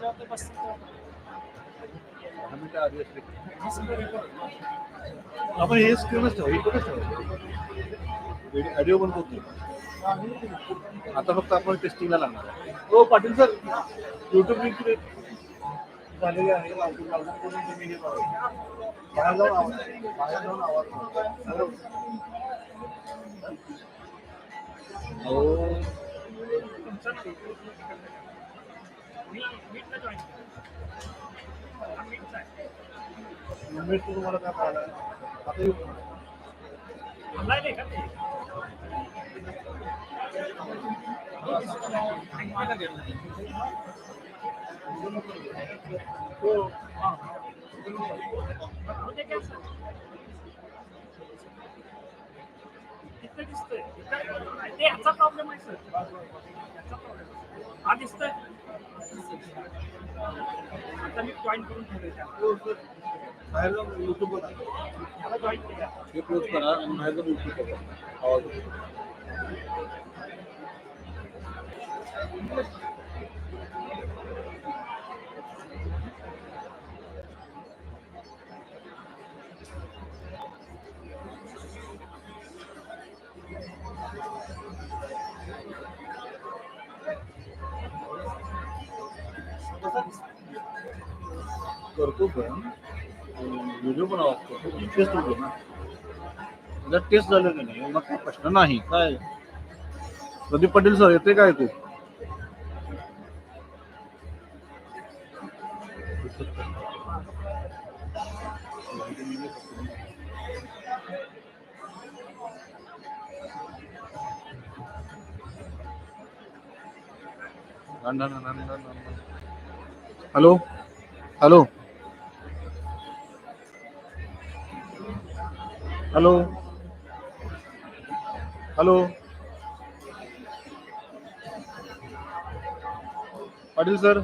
10 मिनिटं आधी असते. आपण हे स्क्रीनच ठेवू, इकडंच ठेवू. ऑडिओ बंद होत नाही. आता फक्त आपण टेस्टिंगला लागणार आहे. हो पाटील सर, युट्यूब लिंक झालेली आहे. लागून करून तुम्ही हे बघा. बाहेर जाऊन आवाज हो. मीट तुम्हाला काय पाहिलं आता येऊ हो. ह्याचा प्रॉब्लेम आहे सर. हा दिसतोय. आता मी जॉईन करून ठेवले. बाहेर जाऊन युट्यूब हे क्लोज करा आणि बाहेर जाऊन युट्यूब बघा. आवाज करतो पण व्हिडिओ पण आवाज करतो टेस्ट होतो ना. जर टेस्ट झालं की नाही मग काय प्रश्न नाही. काय प्रदीप पाटील सर येते काय तू hello hello hello hello Patil sir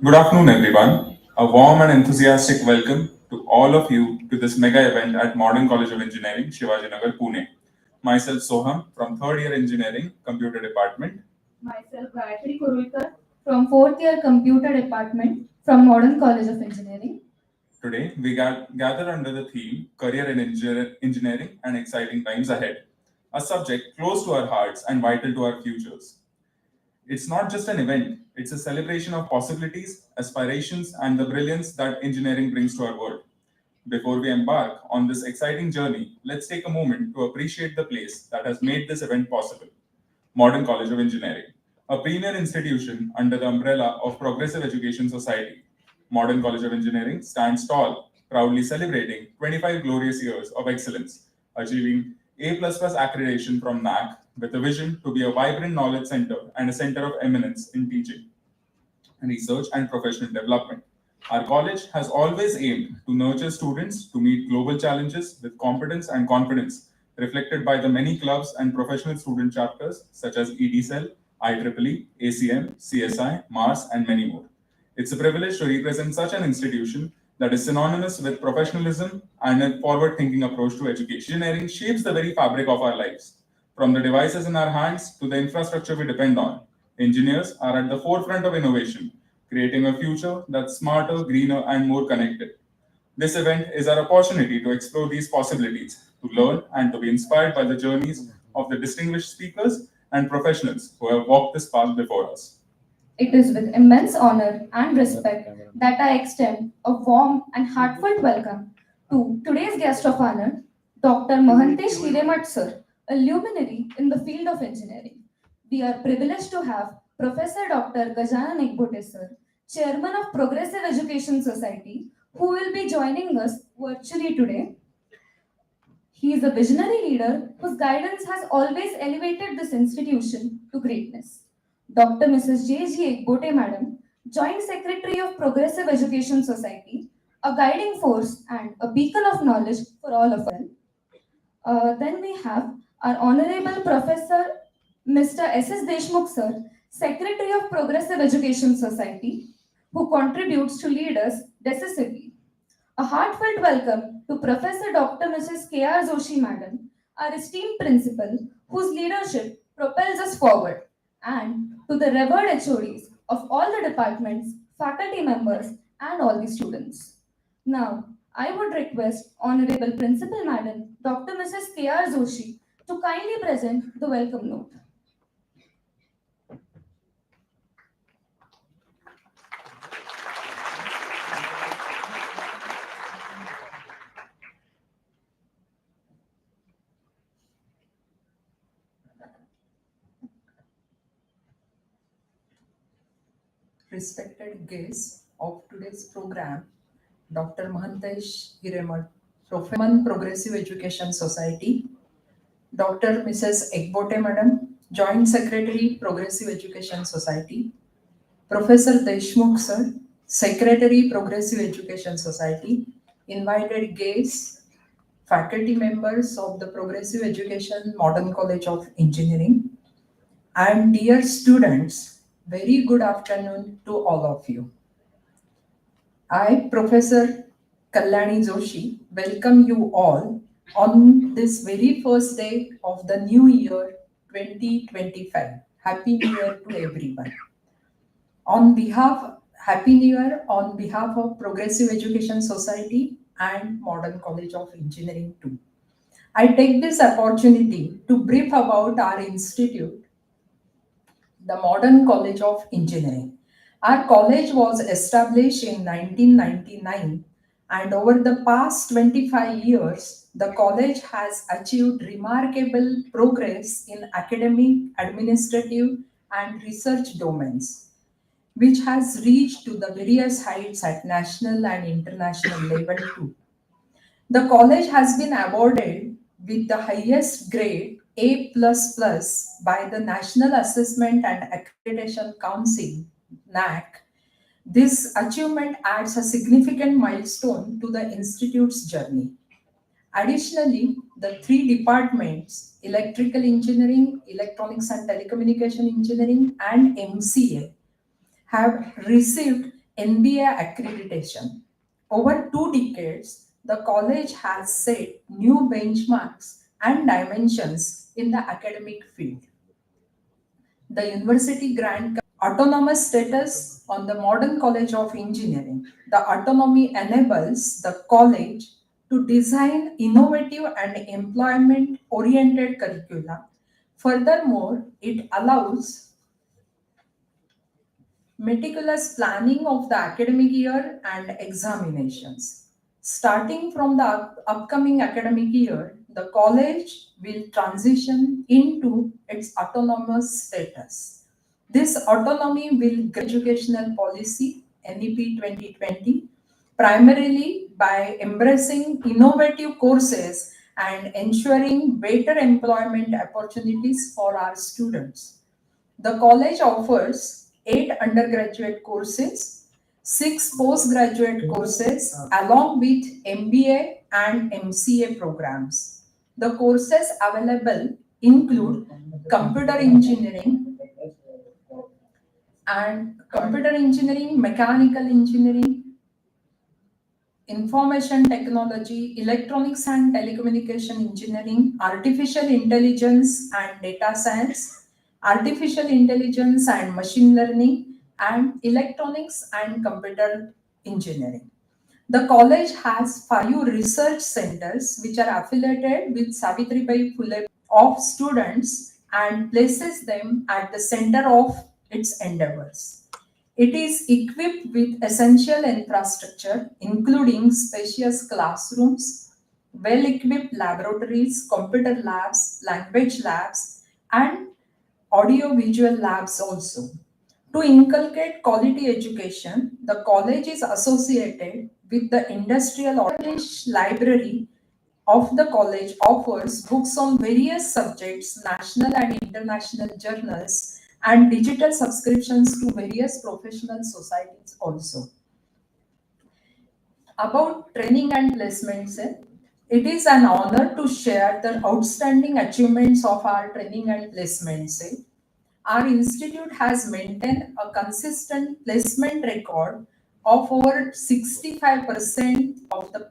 Good afternoon, everyone. A warm and enthusiastic welcome to all of you to this mega event at Modern College of Engineering, Shivajinagar, Pune. Myself, Soham, from third year engineering, computer department. Myself, Gayatri Kurulkar, from fourth year Computer Department from Modern College of Engineering. Today, we gather under the theme Career in Engineering and Exciting Times Ahead, a subject close to our hearts and vital to our futures. It's not just an event, it's a celebration of possibilities, aspirations, and the brilliance that engineering brings to our world. Before we embark on this exciting journey, let's take a moment to appreciate the place that has made this event possible. Modern College of Engineering, a premier institution under the umbrella of Progressive Education Society. Modern College of Engineering stands tall, proudly celebrating 25 glorious years of excellence, achieving A++ accreditation from NAC with a vision to be a vibrant knowledge center and a center of eminence in teaching, research, and professional development. Our college has always aimed to nurture students to meet global challenges with competence and confidence, reflected by the many clubs and professional student chapters such as EDCEL, IEEE, ACM, CSI, MARS, and many more. It's a privilege to represent such an institution that is synonymous with professionalism and a forward thinking approach to education. Engineering shapes the very fabric of our lives. From the devices in our hands to the infrastructure we depend on, engineers are at the forefront of innovation, creating a future that's smarter, greener, and more connected. This event is our opportunity to explore these possibilities, to learn and to be inspired by the journeys of the distinguished speakers and professionals who have walked this path before us. It is with immense honor and respect that I extend a warm and heartfelt welcome to today's guest of honor, Dr. Mohantesh Hiremat sir, a luminary in the field of engineering. We are privileged to have Professor Dr. Gajanan Ekbote sir, Chairman of Progressive Education Society, who will be joining us virtually today. He is a visionary leader whose guidance has always elevated this institution to greatness. Dr. Mrs. J.G. Ekbote Madam, Joint Secretary of Progressive Education Society, a guiding force and a beacon of knowledge for all of us. Then we have our Honorable Professor Mr. S.S. Deshmukh Sir, Secretary of Progressive Education Society, who contributes to lead us decisively. A heartfelt welcome to Professor Dr. Mrs. K.R. Joshi Madam, our esteemed principal, whose leadership propels us forward, and to the revered HODs of all the departments, faculty members, and all the students. Now, I would request Honorable Principal Madam, Dr. Mrs. K.R. Joshi, to kindly present the welcome note. Respected guests of today's program, Dr. Mohantesh Hiremat, Progressive Education Society, Dr. Mrs. Ekbote Madam, Joint Secretary, Progressive Education Society, Professor Deshmukh Sir, Secretary, Progressive Education Society, invited guests, faculty members of the Progressive Education Modern College of Engineering, and dear students, very good afternoon to all of you. I, Professor Kalyani Joshi, welcome you all on this very first day of the new year 2025. Happy New Year to everyone. Happy New Year on behalf of Progressive Education Society and Modern College of Engineering too. I take this opportunity to brief about our institute, the Modern College of Engineering. Our college was established in 1999, and over the past 25 years, the college has achieved remarkable progress in academic, administrative, and research domains, which has reached to the various heights at national and international level too. The college has been awarded with the highest grade A++ by the National Assessment and Accreditation Council (NAC). This achievement adds a significant milestone to the institute's journey. Additionally, the three departments, Electrical Engineering, Electronics and Telecommunication Engineering, and MCA, have received NBA accreditation. Over 2 decades, the college has set new benchmarks and dimensions in the academic field. The university grant autonomous status on the Modern College of Engineering. The autonomy enables the college to design innovative and employment oriented curricula. Furthermore, it allows meticulous planning of the academic year and examinations. Starting from the upcoming academic year, the college will transition into its autonomous status. This autonomy will guide educational policy NEP 2020 primarily by embracing innovative courses and ensuring better employment opportunities for our students. The college offers 8 undergraduate courses, 6 postgraduate courses, along with MBA and MCA programs. The courses available include computer engineering, mechanical engineering, information technology, electronics and telecommunication engineering, artificial intelligence and data science, artificial intelligence and machine learning, and electronics and computer engineering. The college has 5 research centers which are affiliated with Savitribai Phule of students and places them at the center of its endeavors. It is equipped with essential infrastructure, including spacious classrooms, well-equipped laboratories, computer labs, language labs, and audio-visual labs also. To inculcate quality education, the college is associated with the Industrial College Library of the college offers books on various subjects, national and international journals, and digital subscriptions to various professional societies also. About training and placements, it is an honor to share the outstanding achievements of our training and placements. Our institute has maintained a consistent placement record of over 65% for the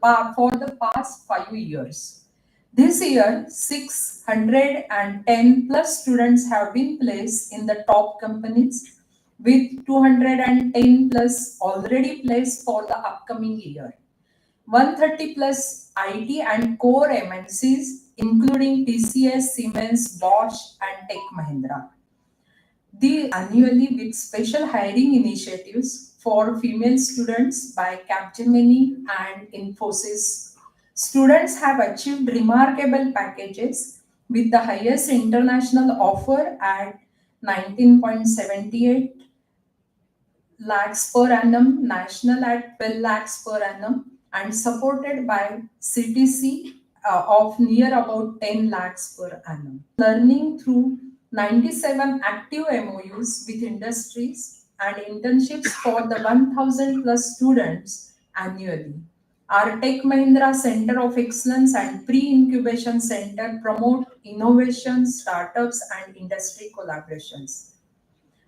past 5 years. This year, 610 plus students have been placed in the top companies, with 210 plus already placed for the upcoming year. 130 plus IT and core MNCs, including TCS, Siemens, Bosch, and Tech Mahindra. Annually with special hiring initiatives for female students by Capgemini and Infosys. Students have achieved remarkable packages with the highest international offer at 19.78 lakhs per annum, national at 12 lakhs per annum, and supported by CTC of near about 10 lakhs per annum. Learning through 97 active MOUs with industries and internships for the 1,000 plus students annually. Our Tech Mahindra Center of Excellence and Pre-Incubation Center promote innovation, startups, and industry collaborations.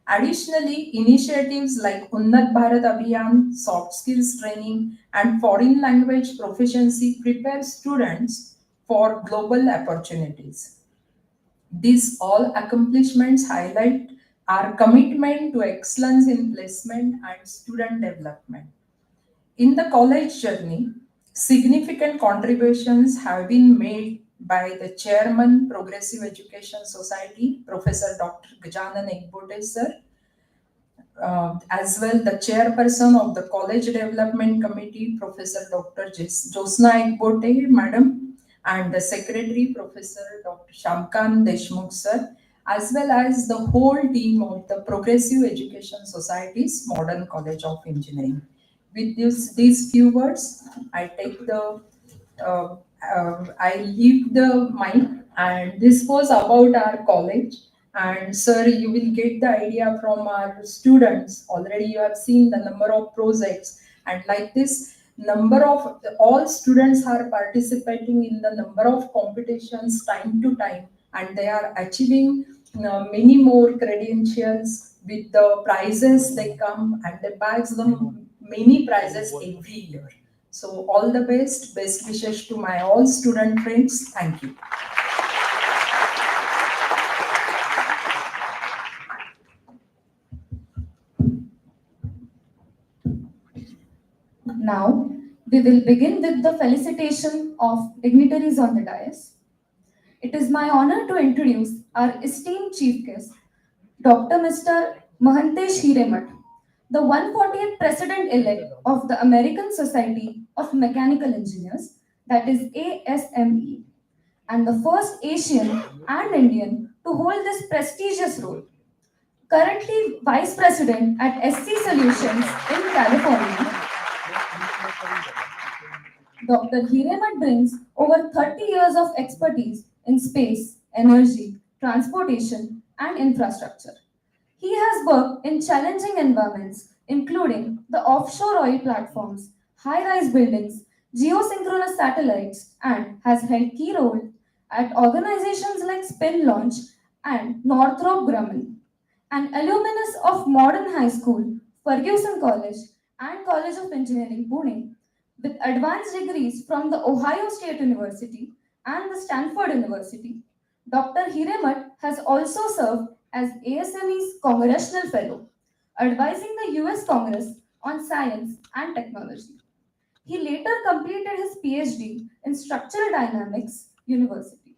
Additionally, initiatives like Unnat Bharat Abhiyan, soft skills training, and foreign language proficiency prepare students for global opportunities. These all accomplishments highlight our commitment to excellence in placement and student development. In the college journey, significant contributions have been made by the Chairman, Progressive Education Society, Professor Dr. Gajanan Ekbote sir, as well the Chairperson of the College Development Committee, Professor Dr. Josna Ekbote, Madam, and the Secretary, Professor Dr. Shamkan Deshmukh sir, as well as the whole team of the Progressive Education Society's Modern College of Engineering. With these few words, I leave the mic, and this was about our college. And sir, you will get the idea from our students. Already you have seen the number of projects, and like this, number of all students are participating in the number of competitions time to time, and they are achieving many more credentials with the prizes they come, and they bags them many prizes every year. So all the best wishes to my all student friends. Thank you. Now, we will begin with the felicitation of dignitaries on the dais. It is my honor to introduce our esteemed chief guest, Dr. Mr. Mahantesh Hiremat, the 140th President-elect of the American Society of Mechanical Engineers, that is ASME, and the first Asian and Indian to hold this prestigious role. Currently Vice President at SC Solutions in California, Dr. Hiremat brings over 30 years of expertise in space, energy, transportation, and infrastructure. He has worked in challenging environments, including the offshore oil platforms, high rise buildings, geosynchronous satellites, and has held key roles at organizations like Spin Launch and Northrop Grumman. An alumnus of Modern High School, Ferguson College, and College of Engineering, Pune, with advanced degrees from the Ohio State University and the Stanford University, Dr. Hiremat has also served as ASME's Congressional Fellow, advising the US Congress on science and technology. He later completed his PhD in Structural Dynamics University.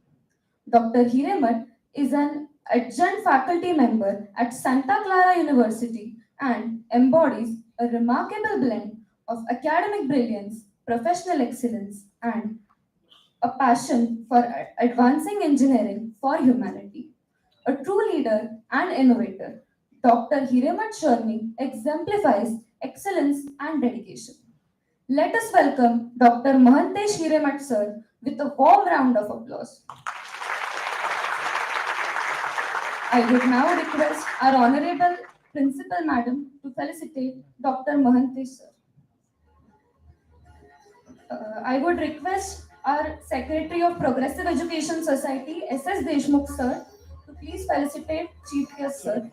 Dr. Hiremat is an adjunct faculty member at Santa Clara University and embodies a remarkable blend of academic brilliance, professional excellence, and a passion for advancing engineering for humanity. A true leader and innovator, Dr. Hiremat Sharmi exemplifies excellence and dedication. Let us welcome Dr. Mahantesh Hiremat sir with a warm round of applause. I would now request our Honorable Principal Madam to felicitate Dr. Mahantesh sir. I would request our Secretary of Progressive Education Society, S.S. Deshmukh sir, to please felicitate Chief Guest sir.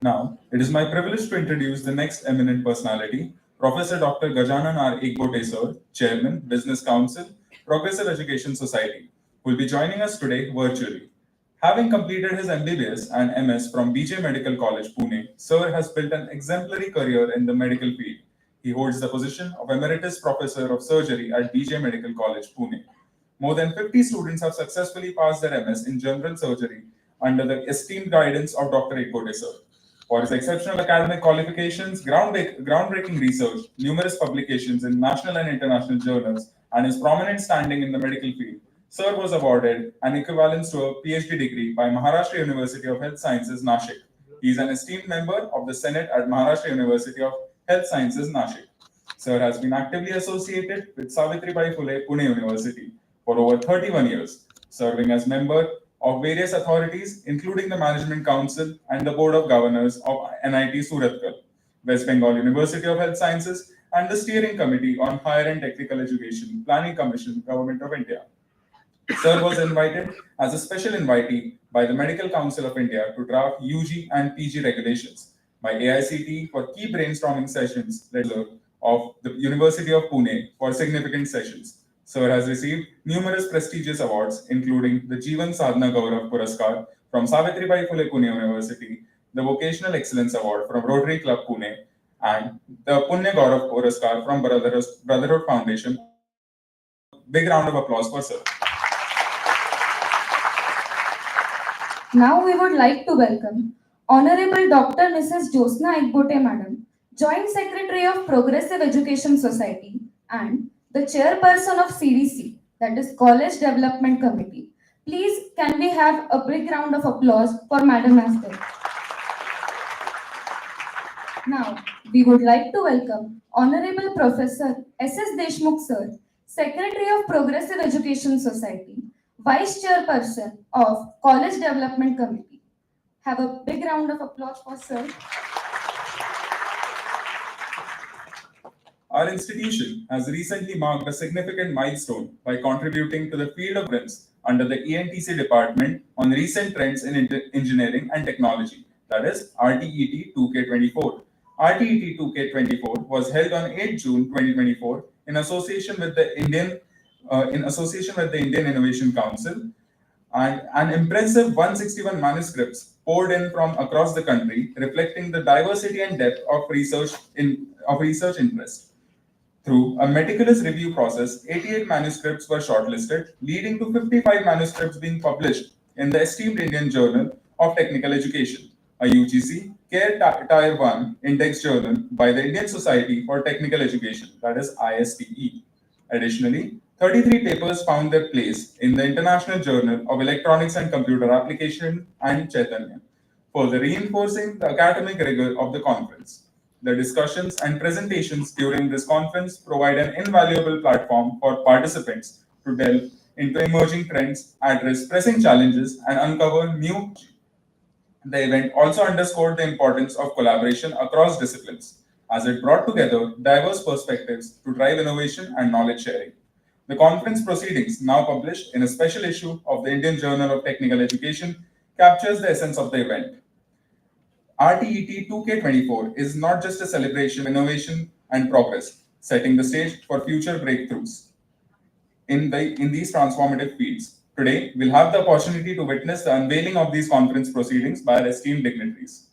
Now, it is my privilege to introduce the next eminent personality, Professor Dr. Gajanan R. Ekbote Sir, Chairman, Business Council, Progressive Education Society, who will be joining us today virtually. Having completed his MBBS and MS from BJ Medical College, Pune, Sir has built an exemplary career in the medical field. He holds the position of Emeritus Professor of Surgery at BJ Medical College, Pune. More than 50 students have successfully passed their MS in general surgery under the esteemed guidance of Dr. Ekbote Sir. For his exceptional academic qualifications, groundbreaking research, numerous publications in national and international journals, and his prominent standing in the medical field, Sir was awarded an equivalence to a PhD degree by Maharashtra University of Health Sciences, Nashik. He is an esteemed member of the Senate at Maharashtra University of Health Sciences, Nashik. Sir has been actively associated with Savitribai Phule Pune University for over 31 years, serving as member of various authorities, including the Management Council and the Board of Governors of NIT Surathkal, West Bengal University of Health Sciences, and the Steering Committee on Higher and Technical Education, Planning Commission, Government of India. Sir was invited as a special invitee by the Medical Council of India to draft UG and PG regulations, by AICT for key brainstorming sessions of the University of Pune for significant sessions. Sir has received numerous prestigious awards, including the Jeevan Sadhana Gaurav Puraskar from Savitribai Phule Pune University, the Vocational Excellence Award from Rotary Club Pune, and the Punya Gaurav Puraskar from Brotherhood Foundation, Big round of applause for sir. Now we would like to welcome Honorable Dr. Mrs. Josna Ekbote Madam, Joint Secretary of Progressive Education Society and the Chairperson of CDC, that is College Development Committee. Please, can we have a big round of applause for Madam as well? Now, we would like to welcome Honorable Professor S.S. Deshmukh Sir, Secretary of Progressive Education Society, Vice Chairperson of College Development Committee. Have a big round of applause for Sir. Our institution has recently marked a significant milestone by contributing to the field of reference under the ENTC department on recent trends in engineering and technology, that is RTET 2K24. RTET 2K24 was held on 8 June 2024 in association with the Indian Innovation Council, and an impressive 161 manuscripts poured in from across the country, reflecting the diversity and depth of research interest. Through a meticulous review process, 88 manuscripts were shortlisted, leading to 55 manuscripts being published in the esteemed Indian Journal of Technical Education, a UGC CARE Tier 1 index journal by the Indian Society for Technical Education, that is ISTE. Additionally, 33 papers found their place in the International Journal of Electronics and Computer Application and Chaitanya, further reinforcing the academic rigor of the conference. The discussions and presentations during this conference provide an invaluable platform for participants to delve into emerging trends, address pressing challenges, and uncover new. The event also underscored the importance of collaboration across disciplines, as it brought together diverse perspectives to drive innovation and knowledge sharing. The conference proceedings, now published in a special issue of the Indian Journal of Technical Education, captures the essence of the event. RTET 2K24 is not just a celebration of innovation and progress, setting the stage for future breakthroughs in these transformative fields. Today, we'll have the opportunity to witness the unveiling of these conference proceedings by our esteemed dignitaries.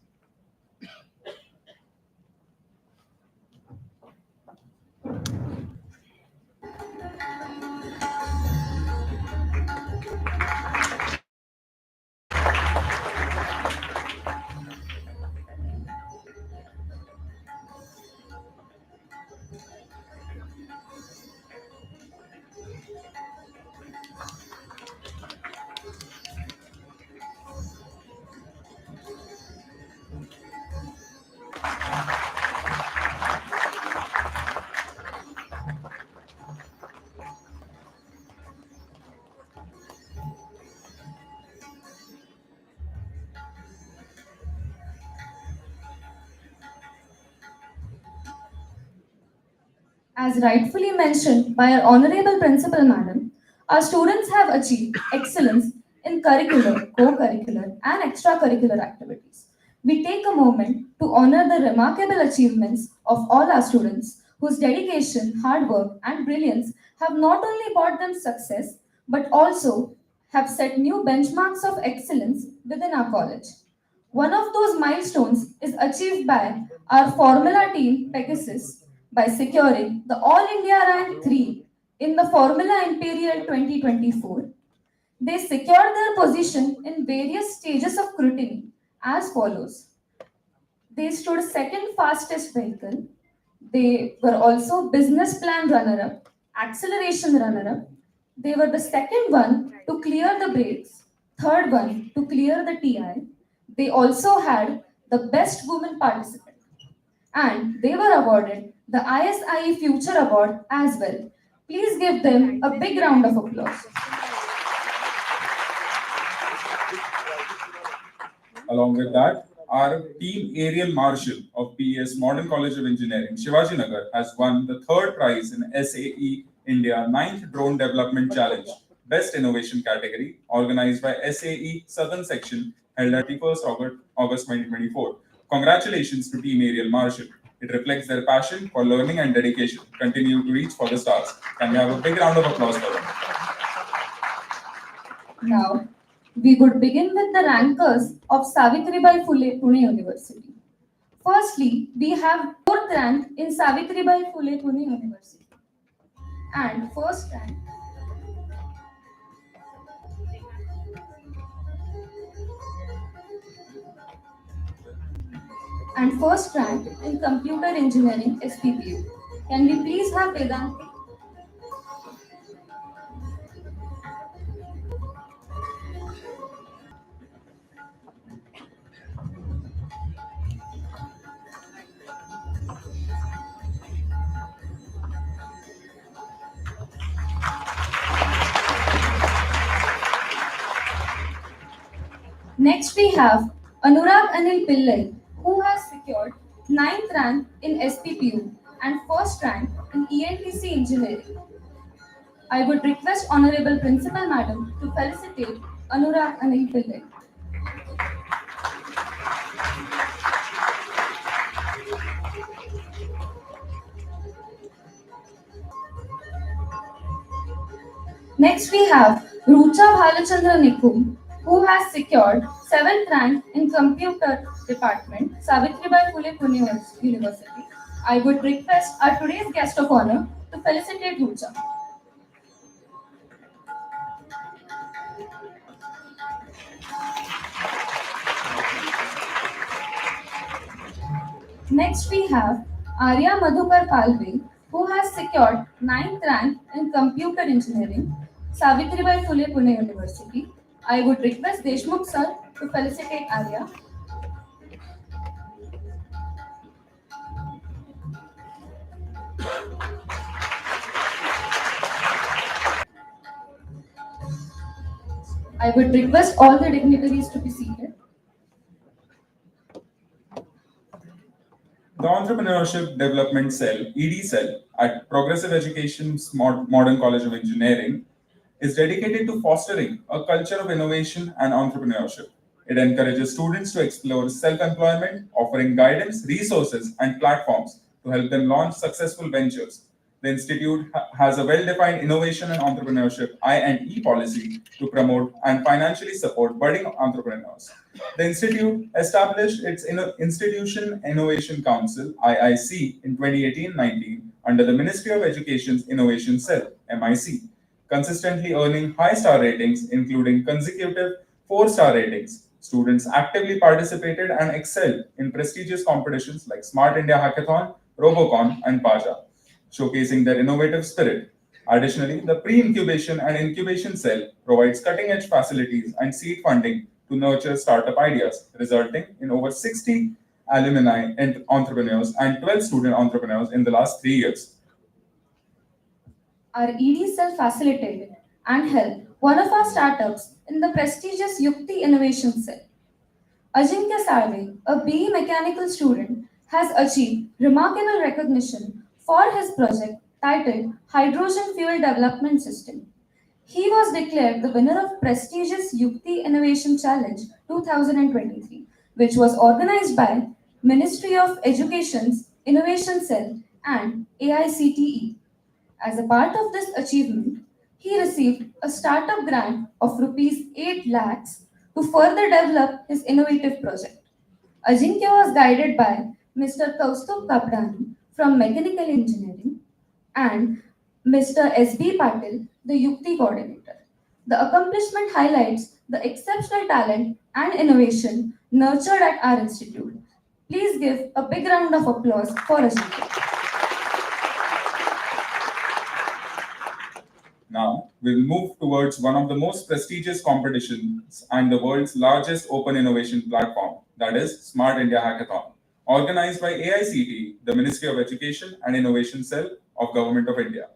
As rightfully mentioned by our Honorable Principal Madam, our students have achieved excellence in curricular, co-curricular, and extracurricular activities. We take a moment to honor the remarkable achievements of all our students whose dedication, hard work, and brilliance have not only brought them success but also have set new benchmarks of excellence within our college. One of those milestones is achieved by our Formula team Pegasus by securing the All India Rank 3 in the Formula Imperial 2024. They secured their position in various stages of scrutiny as follows. They stood second fastest vehicle. They were also business plan runner-up, acceleration runner-up. They were the second one to clear the brakes, third one to clear the TI. They also had the best woman participant. And they were awarded the ISIE Future Award as well. Please give them a big round of applause. Along with that, our team Ariel Marshall of PES Modern College of Engineering, Shivaji Nagar, has won the third prize in SAE India 9th Drone Development Challenge, Best Innovation category, organized by SAE Southern Section, held at 31st August 2024. Congratulations to Team Ariel Marshall. It reflects their passion for learning and dedication, continue to reach for the stars. Can we have a big round of applause for them? Now, we would begin with the rankers of Savitribai Phule Pune University. Firstly, we have 4th rank in Savitribai Phule Pune University. And first rank and first rank in computer engineering SPPU. Can we please have Vedanti? Next we have Anurag Anil Pillai, who has secured 9th rank in SPPU and first rank in ENTC engineering. I would request Honorable Principal Madam to felicitate Anurag Anil Pillai. Next we have Rucha Bhalachandra Nikum, who has secured 7th rank in Computer Department, Savitribai Phule Pune University. I would request our today's guest of honor to felicitate Rucha. Next we have Arya Madhukar Kalve, who has secured 9th rank in Computer Engineering, Savitribai Phule Pune University. I would request Deshmukh sir to felicitate Arya. I would request all the dignitaries to be seated. The Entrepreneurship Development Cell, ED Cell, at Progressive Education's Modern College of Engineering is dedicated to fostering a culture of innovation and entrepreneurship. It encourages students to explore self-employment, offering guidance, resources, and platforms to help them launch successful ventures. The Institute has a well-defined innovation and entrepreneurship I&E policy to promote and financially support budding entrepreneurs. The Institute established its Institution Innovation Council (IIC) in 2018-19 under the Ministry of Education's Innovation Cell (MIC), consistently earning high star ratings, including consecutive 4-star ratings. Students actively participated and excelled in prestigious competitions like Smart India Hackathon, Robocon, and Paja, showcasing their innovative spirit. Additionally, the pre-incubation and incubation cell provides cutting-edge facilities and seed funding to nurture startup ideas, resulting in over 60 alumni and entrepreneurs and 12 student entrepreneurs in the last 3 years. Our ED cell facilitated and helped one of our startups in the prestigious Yukti Innovation Cell. Ajinkya Salve, a BE mechanical student, has achieved remarkable recognition for his project titled Hydrogen Fuel Development System. He was declared the winner of prestigious Yukti Innovation Challenge 2023, which was organized by Ministry of Education's Innovation Cell and AICTE. As a part of this achievement, he received a startup grant of rupees 8 lakhs to further develop his innovative project. Ajinkya was guided by Mr. Kaustubh Kapdani from Mechanical Engineering and Mr. S.B. Patil, the Yukti coordinator. The accomplishment highlights the exceptional talent and innovation nurtured at our institute. Please give a big round of applause for Ajinkya. Now, we'll move towards one of the most prestigious competitions and the world's largest open innovation platform, that is Smart India Hackathon, organized by AICTE, the Ministry of Education and Innovation Cell of Government of India.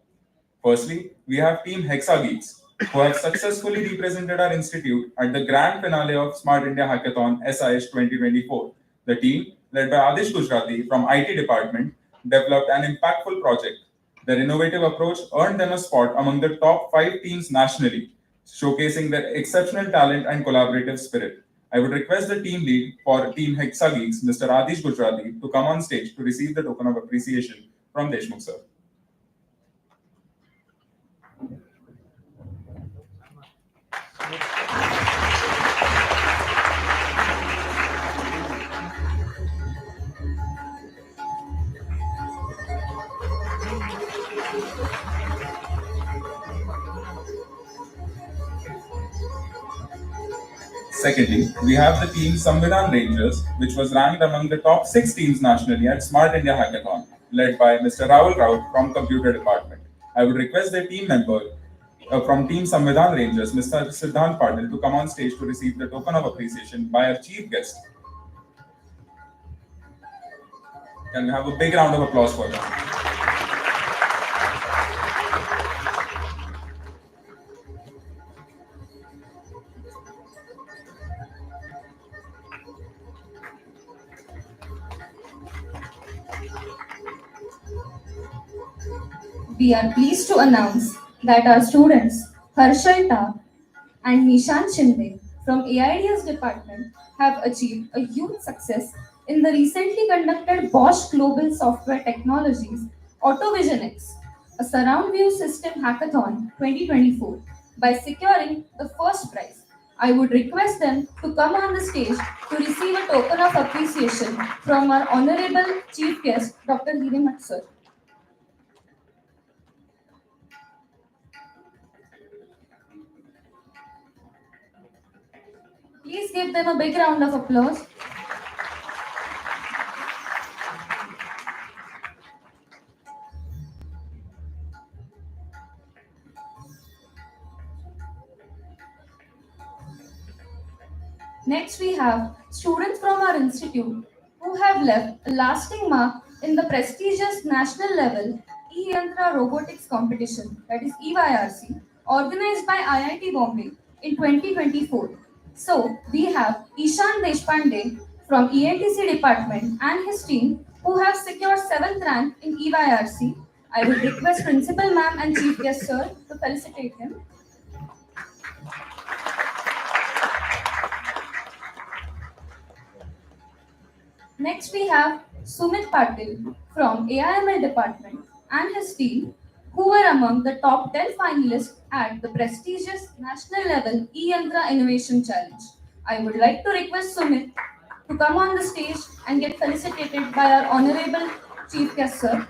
Firstly, we have Team Hexageeks, who have successfully represented our institute at the grand finale of Smart India Hackathon SIH 2024. The team, led by Adish Gujrati from IT department, developed an impactful project. Their innovative approach earned them a spot among the top 5 teams nationally, showcasing their exceptional talent and collaborative spirit. I would request the team lead for Team Hexageeks, Mr. Adish Gujrati, to come on stage to receive the token of appreciation from Deshmukh sir. Secondly, we have the team Samvidhan Rangers, which was ranked among the top 6 teams nationally at Smart India Hackathon, led by Mr. Rahul Raut from Computer Department. I would request the team member from Team Samvidhan Rangers, Mr. Siddhant Patil, to come on stage to receive the token of appreciation by our chief guest. Can we have a big round of applause for them? We are pleased to announce that our students Harshal Ta and Nishan Shinde from AIDS department have achieved a huge success in the recently conducted Bosch Global Software Technologies AutoVision X, a surround view system hackathon 2024 by securing the first prize. I would request them to come on the stage to receive a token of appreciation from our honorable chief guest, Dr. Hiremat sir. Please give them a big round of applause. Next, we have students from our institute who have left a lasting mark in the prestigious national level E-Yantra Robotics Competition, that is EYRC, organized by IIT Bombay in 2024. So, we have Ishan Deshpande from ENTC department and his team who have secured 7th rank in EYRC. I will request Principal Ma'am and Chief Guest Sir to felicitate him. Next, we have Sumit Patil from AIML department and his team, who were among the top 10 finalists at the prestigious national level E-Yantra Innovation Challenge. I would like to request Sumit to come on the stage and get felicitated by our honorable chief guest, sir.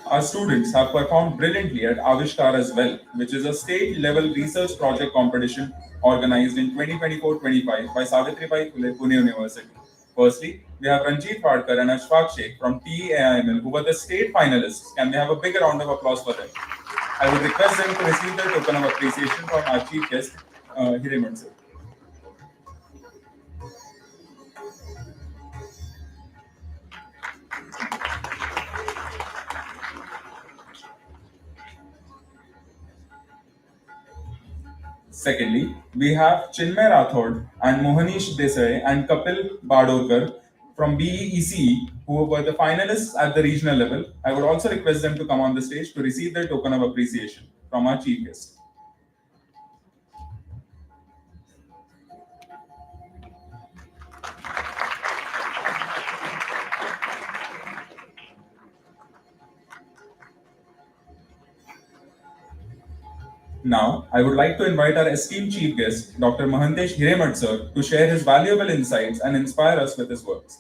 Our students have performed brilliantly at Avishkar as well, which is a state-level research project competition organized in 2024-25 by Savitribai Phule Pune University. Firstly, we have Ranjit Padkar and Ashfaq Sheikh from TEAIML, who were the state finalists. Can we have a big round of applause for them? I would request them to receive their token of appreciation from our chief guest, Hiremat sir. Secondly, we have Chinmay Rathod and Mohanish Desai and Kapil Badorkar from BEECE, who were the finalists at the regional level. I would also request them to come on the stage to receive their token of appreciation from our chief guest. Now, I would like to invite our esteemed chief guest, Dr. Mohantesh Hiremat sir, to share his valuable insights and inspire us with his words.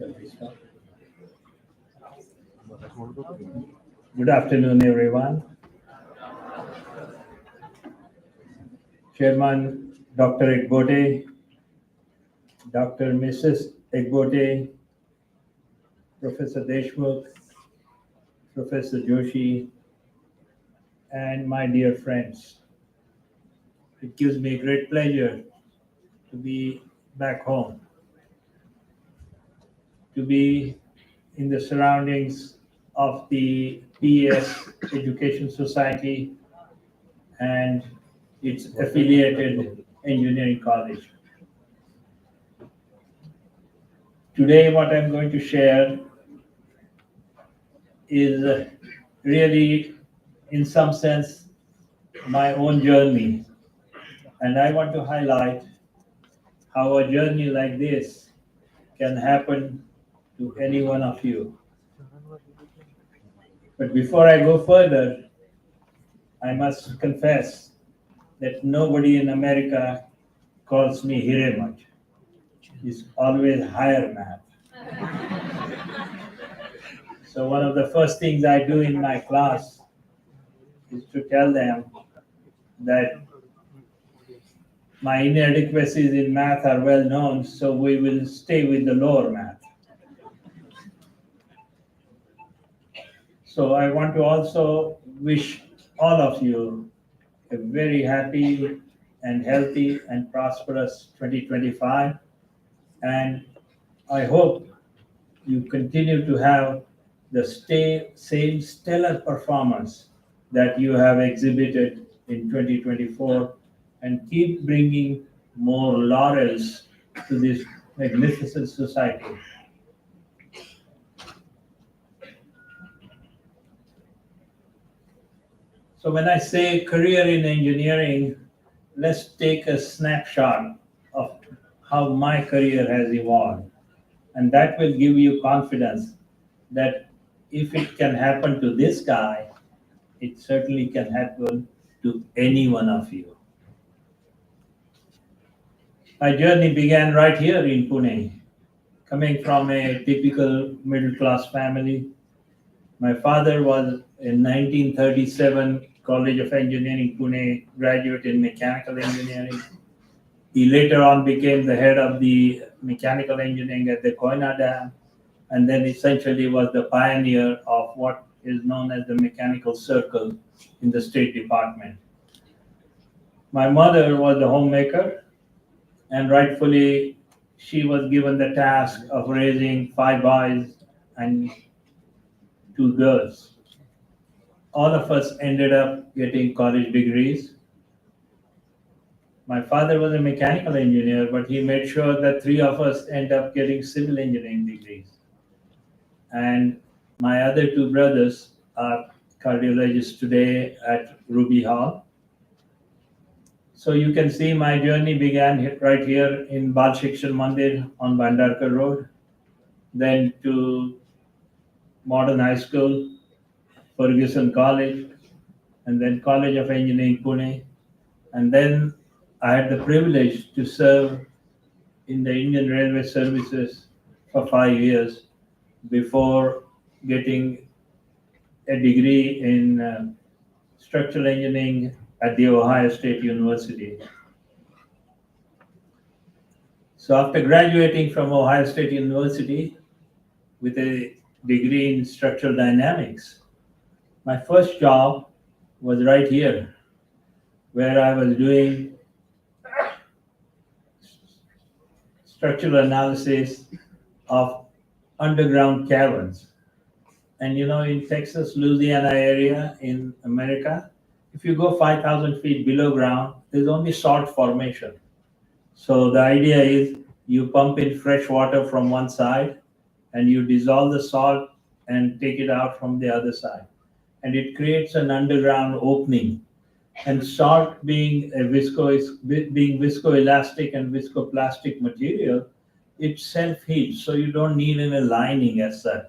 Shall we start? Good afternoon, everyone. Chairman Dr. Egbote, Dr. Mrs. Egbote, Professor Deshmukh, Professor Joshi, and my dear friends. It gives me great pleasure to be back home, to be in the surroundings of the PES Education Society and its affiliated engineering college. Today, what I'm going to share is really, in some sense, my own journey. And I want to highlight how a journey like this can happen to any one of you. But before I go further, I must confess that nobody in America calls me Hiremat. It's always higher math. So one of the first things I do in my class is to tell them that my inadequacies in math are well known, so we will stay with the lower math. So I want to also wish all of you a very happy and healthy and prosperous 2025. And I hope you continue to have the same stellar performance that you have exhibited in 2024 and keep bringing more laurels to this magnificent society. So when I say career in engineering, let's take a snapshot of how my career has evolved. And that will give you confidence that if it can happen to this guy, it certainly can happen to any one of you. My journey began right here in Pune, coming from a typical middle-class family. My father was in 1937 College of Engineering, Pune, graduate in mechanical engineering. He later on became the head of the mechanical engineering at the Koyna Dam, and then essentially was the pioneer of what is known as the mechanical circle in the State Department. My mother was a homemaker, and rightfully she was given the task of raising 5 boys and 2 girls. All of us ended up getting college degrees. My father was a mechanical engineer, but he made sure that 3 of us end up getting civil engineering degrees. And my other 2 brothers are cardiologists today at Ruby Hall. So you can see my journey began right here in Bal Shikshan Mandir on Bhandarkar Road, then to Modern High School, Ferguson College, and then College of Engineering, Pune. And then I had the privilege to serve in the Indian Railway Services for 5 years before getting a degree in structural engineering at the Ohio State University. So after graduating from Ohio State University with a degree in structural dynamics, my first job was right here, where I was doing structural analysis of underground caverns. And you know, in Texas, Louisiana area in America, if you go 5,000 feet below ground, there's only salt formation. So the idea is you pump in fresh water from one side and you dissolve the salt and take it out from the other side. And it creates an underground opening. And salt being viscoelastic and viscoplastic material, it self-heats, so you don't need any lining as such.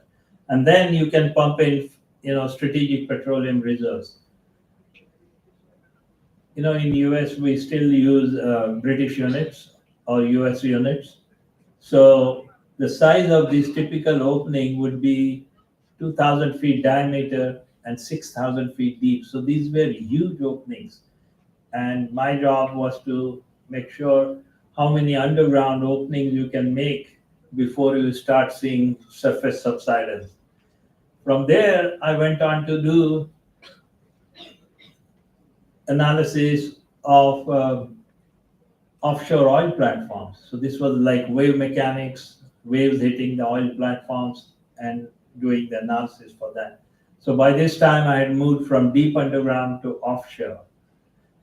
And then you can pump in, strategic petroleum reserves. In US, we still use British units or US units. So the size of this typical opening would be 2,000 feet diameter and 6,000 feet deep. So these were huge openings. And my job was to make sure how many underground openings you can make before you start seeing surface subsidence. From there, I went on to do analysis of offshore oil platforms. So this was like wave mechanics, waves hitting the oil platforms, and doing the analysis for that. So by this time, I had moved from deep underground to offshore.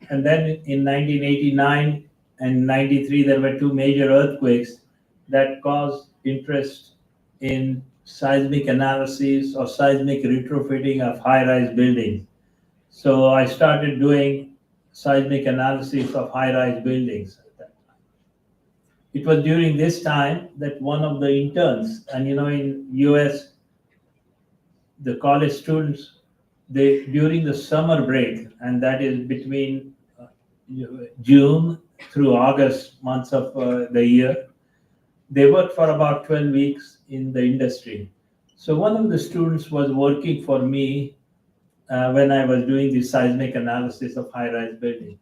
And then in 1989 and 93, there were two major earthquakes that caused interest in seismic analysis or seismic retrofitting of high-rise buildings. So I started doing seismic analysis of high-rise buildings at that time. It was during this time that one of the interns, and in US, the college students, they during the summer break, and that is between June through August months of the year, they work for about 12 weeks in the industry. So one of the students was working for me when I was doing the seismic analysis of high-rise building.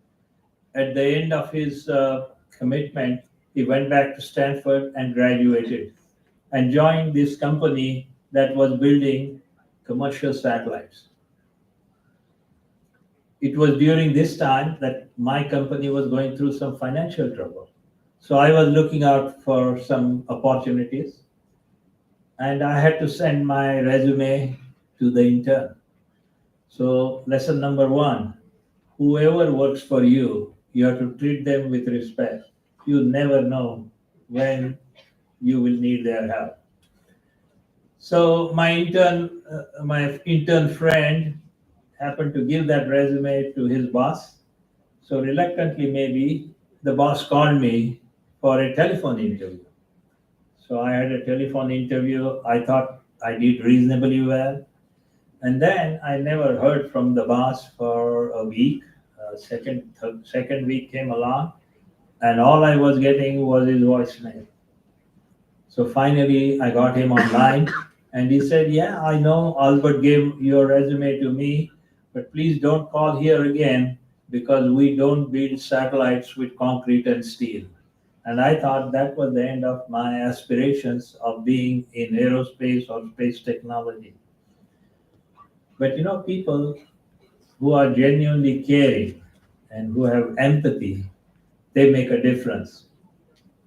At the end of his commitment, he went back to Stanford and graduated and joined this company that was building commercial satellites. It was during this time that my company was going through some financial trouble. So I was looking out for some opportunities, and I had to send my resume to the intern. So lesson number one, whoever works for you, you have to treat them with respect. You never know when you will need their help. So my intern friend happened to give that resume to his boss. So reluctantly, maybe, the boss called me for a telephone interview. So I had a telephone interview. I thought I did reasonably well. And then I never heard from the boss for a week. Second week came along, and all I was getting was his voicemail. So finally, I got him online, and he said, "Yeah, I know Albert gave your resume to me, but please don't call here again because we don't build satellites with concrete and steel." And I thought that was the end of my aspirations of being in aerospace or space technology. But people who are genuinely caring and who have empathy, they make a difference.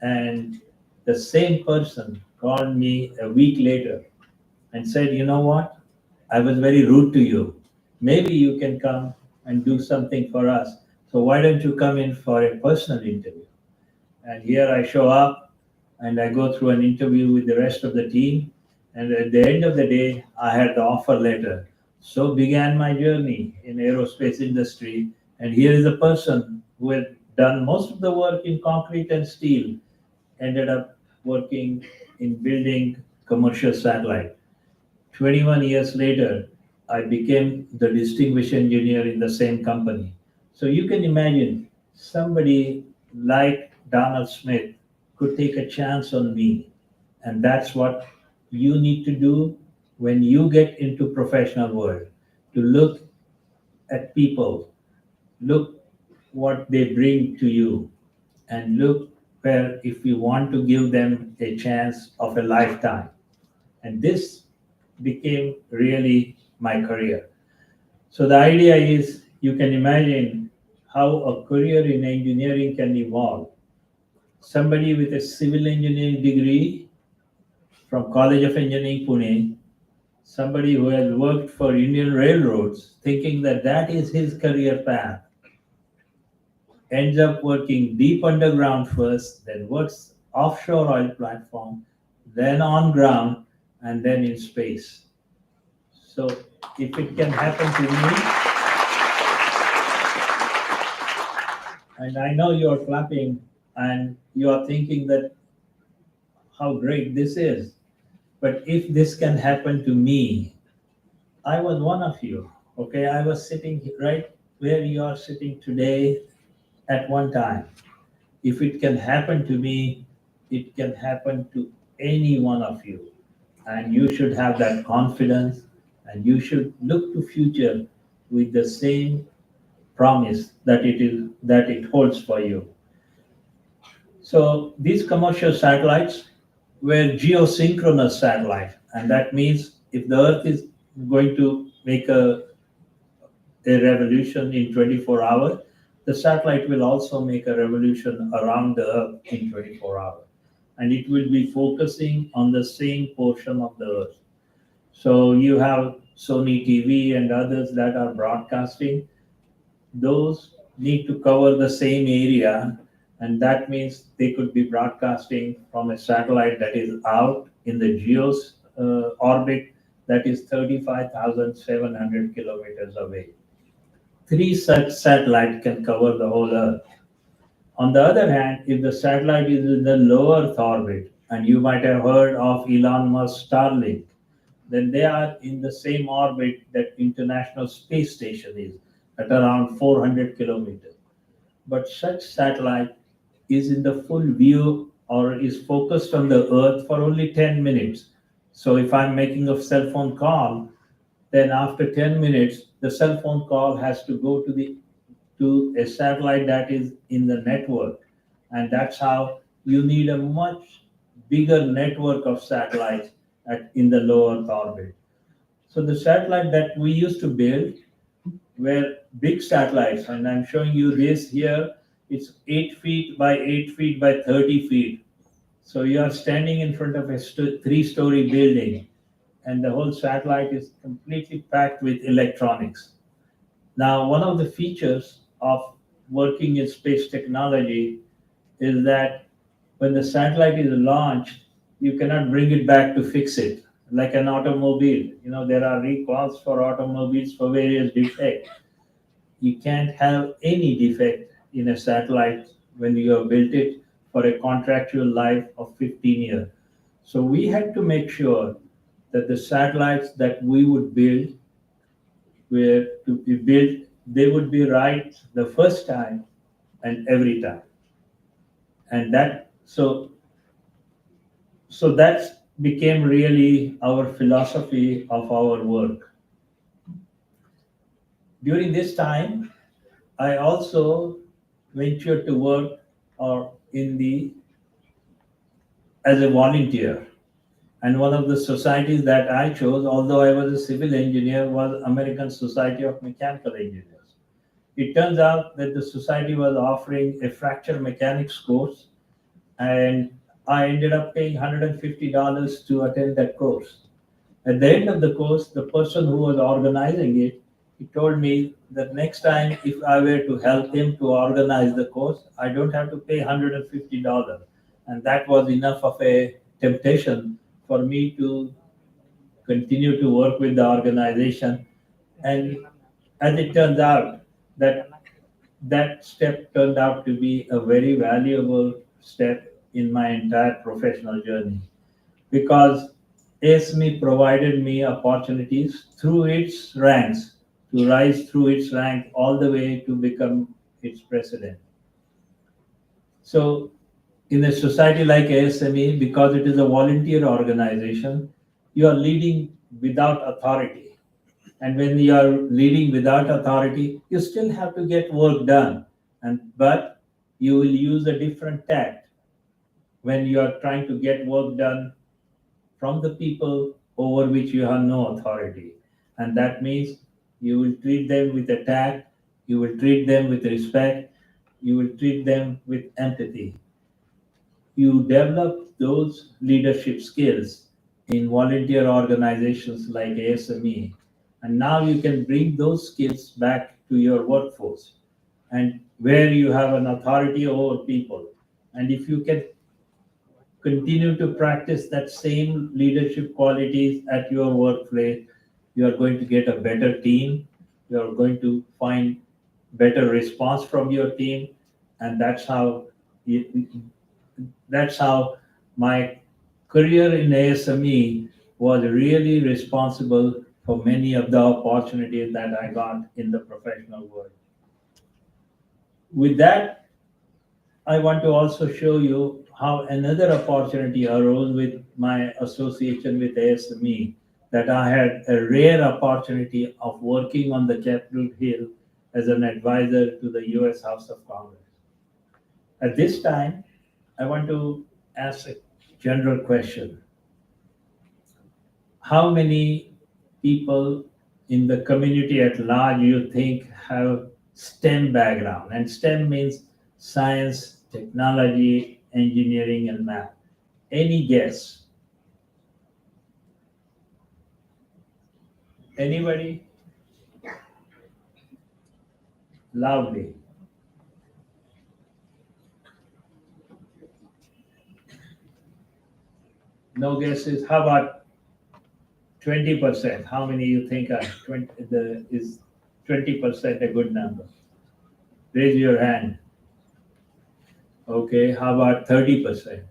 And the same person called me a week later and said, "You know what? I was very rude to you. Maybe you can come and do something for us. So why don't you come in for a personal interview?" And here I show up and I go through an interview with the rest of the team. And at the end of the day, I had the offer letter. So began my journey in aerospace industry. And here is a person who had done most of the work in concrete and steel, ended up working in building commercial satellite. 21 years later, I became the distinguished engineer in the same company. So you can imagine somebody like Donald Smith could take a chance on me. And that's what you need to do when you get into professional world, to look at people, look what they bring to you, and look where if you want to give them a chance of a lifetime. And this became really my career. So the idea is you can imagine how a career in engineering can evolve. Somebody with a civil engineering degree from College of Engineering, Pune, somebody who has worked for Indian Railroads, thinking that that is his career path, ends up working deep underground first, then works offshore oil platform, then on ground, and then in space. So if it can happen to me, and I know you're clapping and you are thinking that how great this is. But if this can happen to me, I was one of you. Okay, I was sitting right where you are sitting today at one time. If it can happen to me, it can happen to any one of you. And you should have that confidence and you should look to future with the same promise that it holds for you. So these commercial satellites were geosynchronous satellites, and that means if the Earth is going to make a revolution in 24 hours, the satellite will also make a revolution around the Earth in 24 hours. And it will be focusing on the same portion of the Earth. So you have Sony TV and others that are broadcasting. Those need to cover the same area, and that means they could be broadcasting from a satellite that is out in the geo's orbit that is 35,700 kilometers away. 3 such satellites can cover the whole Earth. On the other hand, if the satellite is in the low Earth orbit, and you might have heard of Elon Musk Starlink, then they are in the same orbit that International Space Station is, at around 400 kilometers. But such satellite is in the full view or is focused on the Earth for only 10 minutes. So if I'm making a cell phone call, then after 10 minutes, the cell phone call has to go to a satellite that is in the network. And that's how you need a much bigger network of satellites in the low Earth orbit. So the satellite that we used to build were big satellites, and I'm showing you this here. It's 8 feet by 8 feet by 30 feet. So you are standing in front of a 3-story building, and the whole satellite is completely packed with electronics. Now, one of the features of working in space technology is that when the satellite is launched, you cannot bring it back to fix it, like an automobile. You know, there are recalls for automobiles for various defects. You can't have any defect in a satellite when you have built it for a contractual life of 15 years. So we had to make sure that the satellites that we would build were to be built, they would be right the first time and every time. And that that became really our philosophy of our work. During this time, I also ventured to work as a volunteer. And one of the societies that I chose, although I was a civil engineer, was American Society of Mechanical Engineers. It turns out that the society was offering a fracture mechanics course, and I ended up paying $150 to attend that course. At the end of the course, the person who was organizing it, he told me that next time if I were to help him to organize the course, I don't have to pay $150. And that was enough of a temptation for me to continue to work with the organization. And as it turns out, that step turned out to be a very valuable step in my entire professional journey, because ASME provided me opportunities through its ranks to rise through its rank all the way to become its president. So in a society like ASME, because it is a volunteer organization, you are leading without authority. And when you are leading without authority, you still have to get work done. But you will use a different tact when you are trying to get work done from the people over which you have no authority. And that means you will treat them with a tact, you will treat them with respect, you will treat them with empathy. You develop those leadership skills in volunteer organizations like ASME, and now you can bring those skills back to your workforce, and where you have an authority over people. And if you can continue to practice that same leadership qualities at your workplace, you are going to get a better team, you are going to find better response from your team, and that's how my career in ASME was really responsible for many of the opportunities that I got in the professional world. With that, I want to also show you how another opportunity arose with my association with ASME that I had a rare opportunity of working on the Capitol Hill as an advisor to the US House of Congress. At this time, I want to ask a general question. How many people in the community at large you think have STEM background? And STEM means science, technology, engineering, and math. Any guess? Anybody? Loudly. No guesses? How about 20%? How many you think are 20, is 20% a good number? Raise your hand. Okay, how about 30%?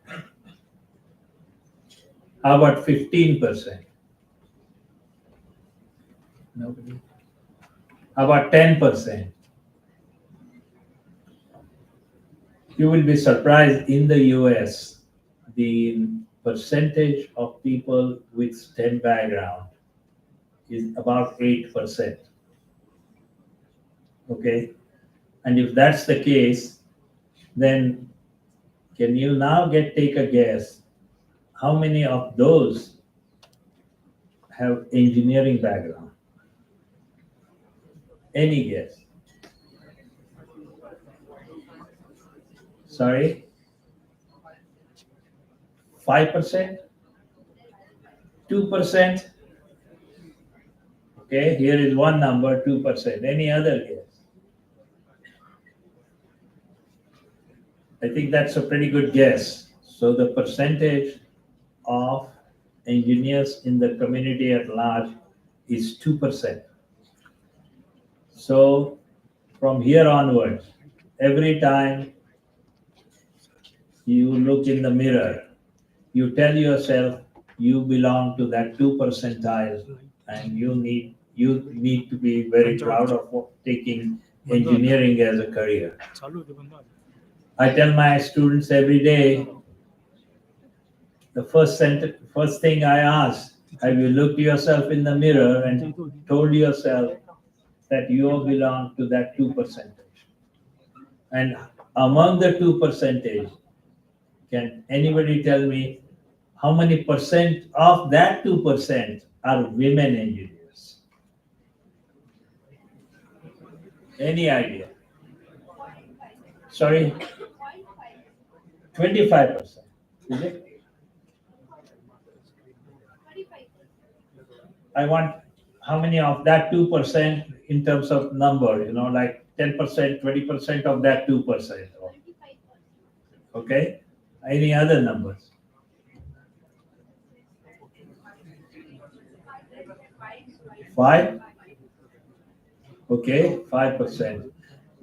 How about 15%? Nobody. How about 10%? You will be surprised, in the US, the percentage of people with STEM background is about 8%. Okay? And if that's the case, then can you now take a guess how many of those have engineering background? Any guess? Sorry? 5%? 2%? Okay, here is one number, 2%. Any other guess? I think that's a pretty good guess. So the percentage of engineers in the community at large is 2%. So from here onwards, every time you look in the mirror, you tell yourself you belong to that 2 percentile, and you need to be very proud of taking engineering as a career. I tell my students every day, the first thing I ask, have you looked yourself in the mirror and told yourself that you belong to that 2%? And among the 2%, can anybody tell me how many percent of that 2% are women engineers? Any idea? Sorry? 25%. Is it? I want how many of that 2% in terms of number, like 10%, 20% of that 2%. Okay? Any other numbers? Five? Okay, 5%.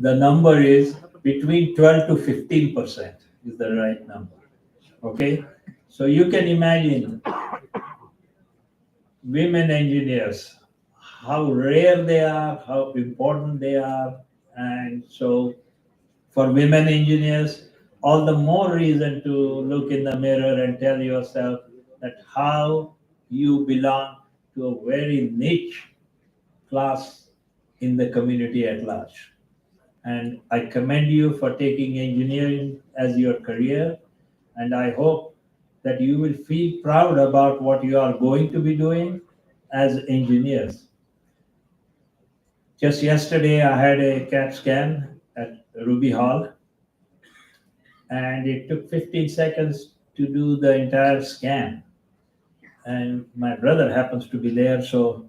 The number is between 12 to 15% is the right number. Okay? So you can imagine women engineers, how rare they are, how important they are. And so for women engineers, all the more reason to look in the mirror and tell yourself that how you belong to a very niche class in the community at large. And I commend you for taking engineering as your career, and I hope that you will feel proud about what you are going to be doing as engineers. Just yesterday, I had a CAT scan at Ruby Hall, and it took 15 seconds to do the entire scan. And my brother happens to be there, so,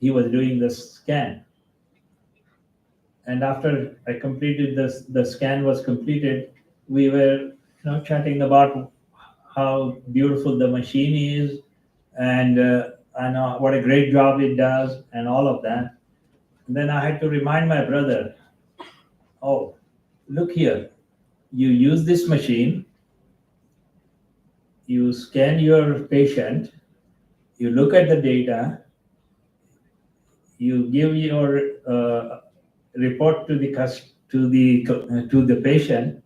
he was doing the scan. And after I completed the scan was completed, we were chatting about how beautiful the machine is, and what a great job it does, and all of that. And then I had to remind my brother, oh, look here, you use this machine, you scan your patient, you look at the data, you give your report to the patient.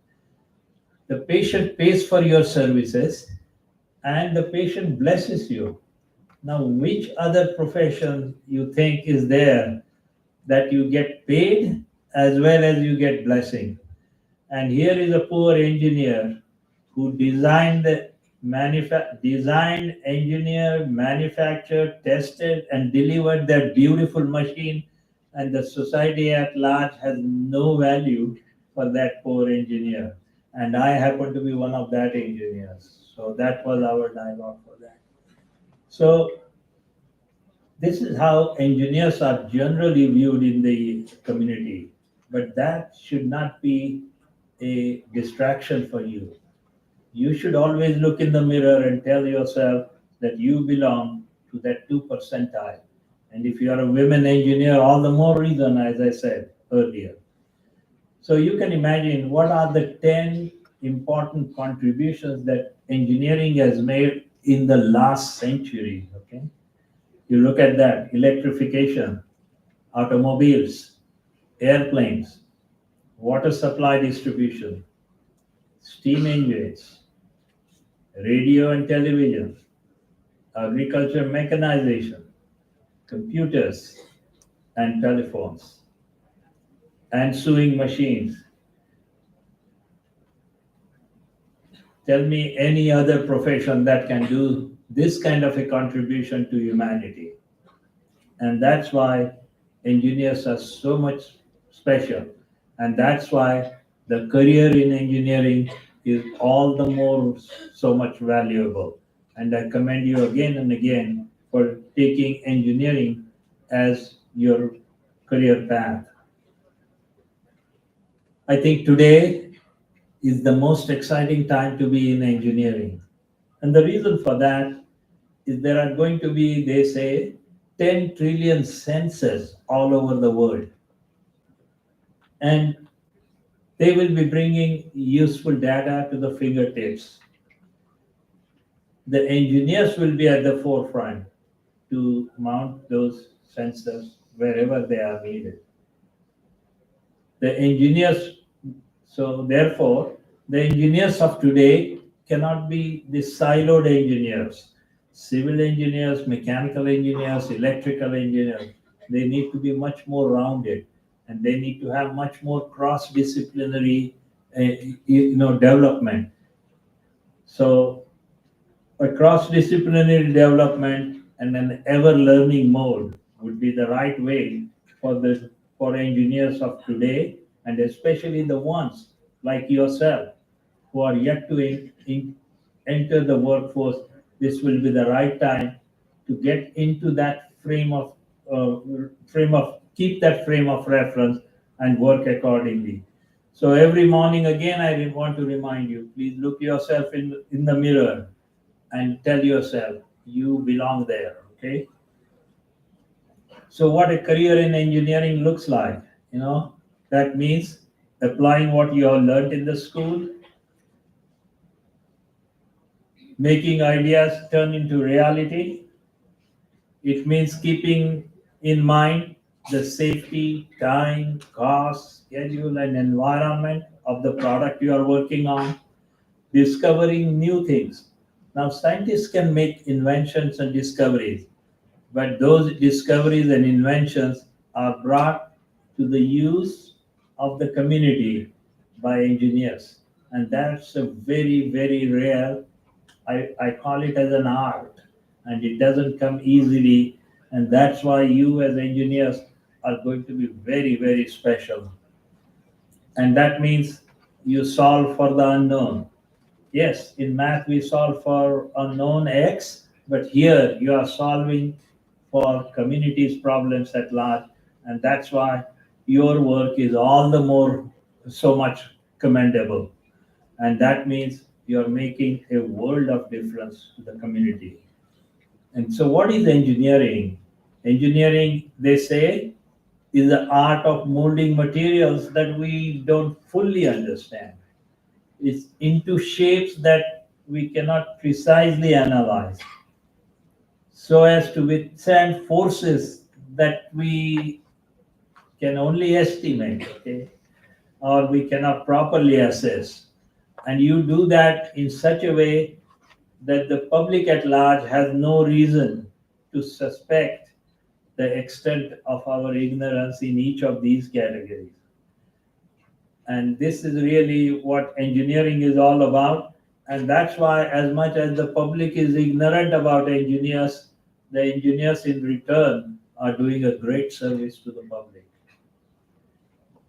The patient pays for your services, and the patient blesses you. Now, which other profession you think is there that you get paid as well as you get blessing? And here is a poor engineer who designed, engineered, manufactured, tested, and delivered that beautiful machine, and the society at large has no value for that poor engineer. And I happen to be one of that engineers. So that was our dialogue for that. So this is how engineers are generally viewed in the community, but that should not be a distraction for you. You should always look in the mirror and tell yourself that you belong to that 2 percentile. And if you are a women engineer, all the more reason, as I said earlier. So you can imagine what are the 10 important contributions that engineering has made in the last century. Okay, you look at that: electrification, automobiles, airplanes, water supply distribution, steam engines, radio and television, agriculture mechanization, computers and telephones, and sewing machines. Tell me any other profession that can do this kind of a contribution to humanity. And that's why engineers are so much special. And that's why the career in engineering is all the more so much valuable. And I commend you again and again for taking engineering as your career path. I think today is the most exciting time to be in engineering. And the reason for that is there are going to be, they say, 10 trillion sensors all over the world. And they will be bringing useful data to the fingertips. The engineers will be at the forefront to mount those sensors wherever they are needed. The engineers, so therefore, the engineers of today cannot be the siloed engineers. Civil engineers, mechanical engineers, electrical engineers, they need to be much more rounded, and they need to have much more cross-disciplinary development. So a cross-disciplinary development and an ever-learning mode would be the right way for engineers of today, and especially the ones like yourself who are yet to enter the workforce. This will be the right time to get into that keep that frame of reference and work accordingly. So every morning, again, I want to remind you, please look yourself in the mirror and tell yourself you belong there. Okay. So what a career in engineering looks like, that means applying what you have learned in the school, making ideas turn into reality. It means keeping in mind the safety, time, cost, schedule, and environment of the product you are working on, discovering new things. Now, scientists can make inventions and discoveries, but those discoveries and inventions are brought to the use of the community by engineers. And that's a very, very rare, I call it as an art, and it doesn't come easily. And that's why you as engineers are going to be very, very special. And that means you solve for the unknown. Yes, in math we solve for unknown X, but here you are solving for communities' problems at large. And that's why your work is all the more so much commendable. And that means you're making a world of difference to the community. And so what is engineering? Engineering, they say, is the art of molding materials that we don't fully understand. It's into shapes that we cannot precisely analyze, so as to withstand forces that we can only estimate, okay, or we cannot properly assess. And you do that in such a way that the public at large has no reason to suspect the extent of our ignorance in each of these categories. And this is really what engineering is all about. And that's why, as much as the public is ignorant about engineers, the engineers in return are doing a great service to the public.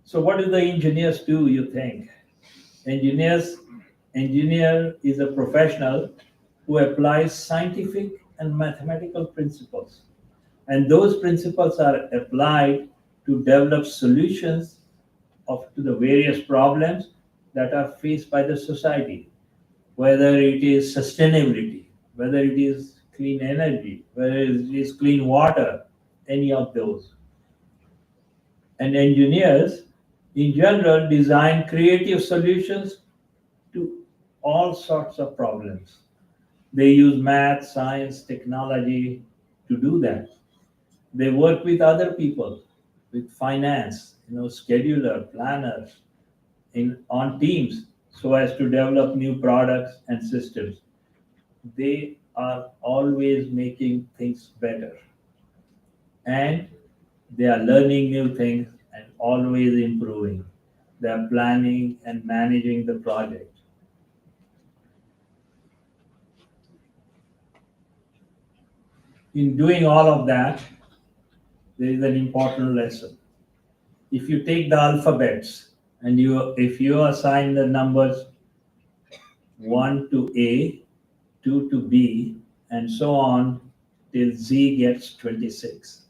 So what do the engineers do, you think? Engineer is a professional who applies scientific and mathematical principles. And those principles are applied to develop solutions to the various problems that are faced by the society, whether it is sustainability, whether it is clean energy, whether it is clean water, any of those. And engineers, in general, design creative solutions to all sorts of problems. They use math, science, technology to do that. They work with other people, with finance, scheduler, planners, on teams, so as to develop new products and systems. They are always making things better. And they are learning new things and always improving. They are planning and managing the project. In doing all of that, there is an important lesson. If you take the alphabets and if you assign the numbers 1 to A, 2 to B, and so on till Z gets 26,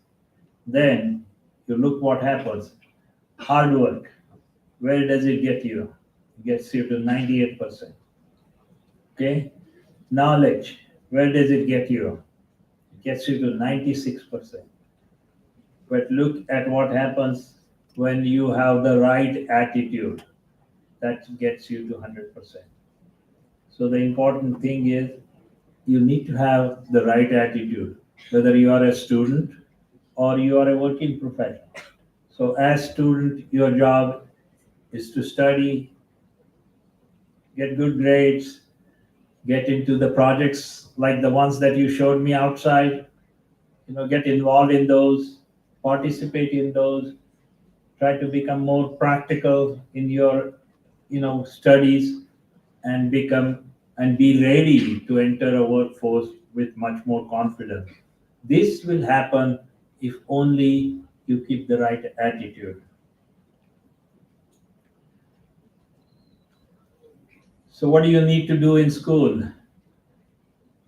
then you look what happens. Hard work, where does it get you? It gets you to 98%. Okay? Knowledge, where does it get you? It gets you to 96%. But look at what happens when you have the right attitude. That gets you to 100%. So the important thing is you need to have the right attitude, whether you are a student or you are a working professional. So as student, your job is to study, get good grades, get into the projects like the ones that you showed me outside, get involved in those, participate in those, try to become more practical in your, studies, and be ready to enter a workforce with much more confidence. This will happen if only you keep the right attitude. So what do you need to do in school?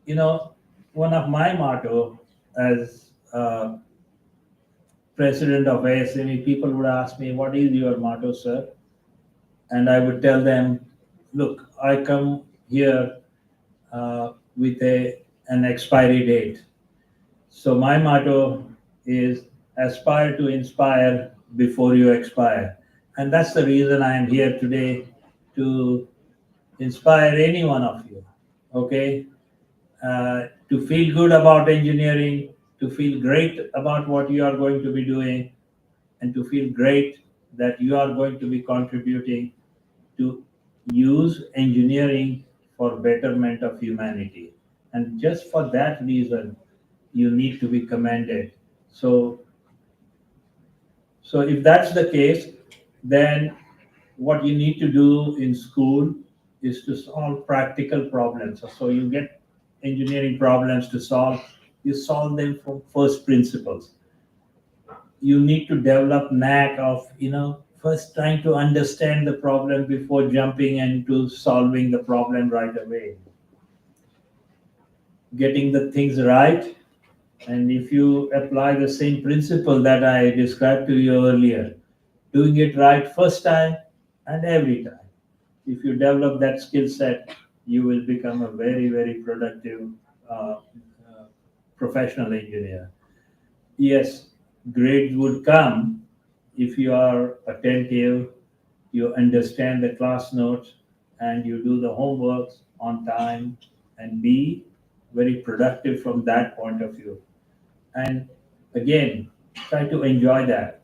One of my motto as president of ASME, people would ask me, what is your motto, sir? And I would tell them, look, I come here with an expiry date. So my motto is aspire to inspire before you expire. And that's the reason I am here today, to inspire any one of you, okay? To feel good about engineering, to feel great about what you are going to be doing, and to feel great that you are going to be contributing to use engineering for betterment of humanity. And just for that reason, you need to be commended. So if that's the case, then what you need to do in school is to solve practical problems. So you get engineering problems to solve, you solve them from first principles. You need to develop knack of, first trying to understand the problem before jumping into solving the problem right away. Getting the things right. And if you apply the same principle that I described to you earlier, doing it right first time and every time. If you develop that skill set, you will become a very, very productive professional engineer. Yes, grades would come if you are attentive, you understand the class notes, and you do the homeworks on time, and be very productive from that point of view. And again, try to enjoy that.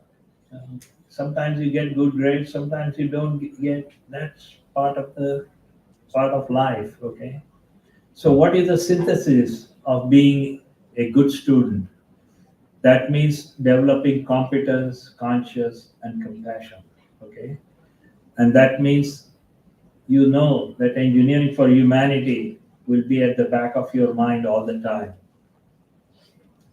Sometimes you get good grades, sometimes you don't get. That's part of life. Okay. So, what is the synthesis of being a good student. That means developing competence, conscience, and compassion. Okay, and that means you know that engineering for humanity will be at the back of your mind all the time.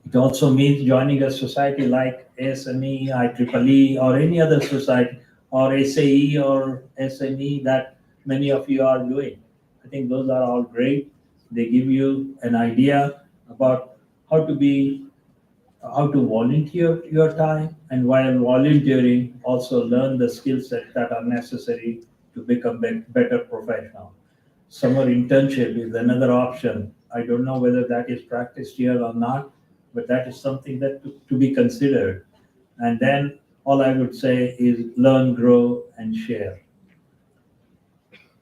It also means joining a society like ASME, IEEE, or any other society, or SAE or SME that many of you are doing. I think those are all great. They give you an idea about how to be, how to volunteer your time, and while volunteering, also learn the skill sets that are necessary to become better professional. Summer internship is another option. I don't know whether that is practiced here or not, but that is something that to be considered. And then all I would say is learn, grow, and share.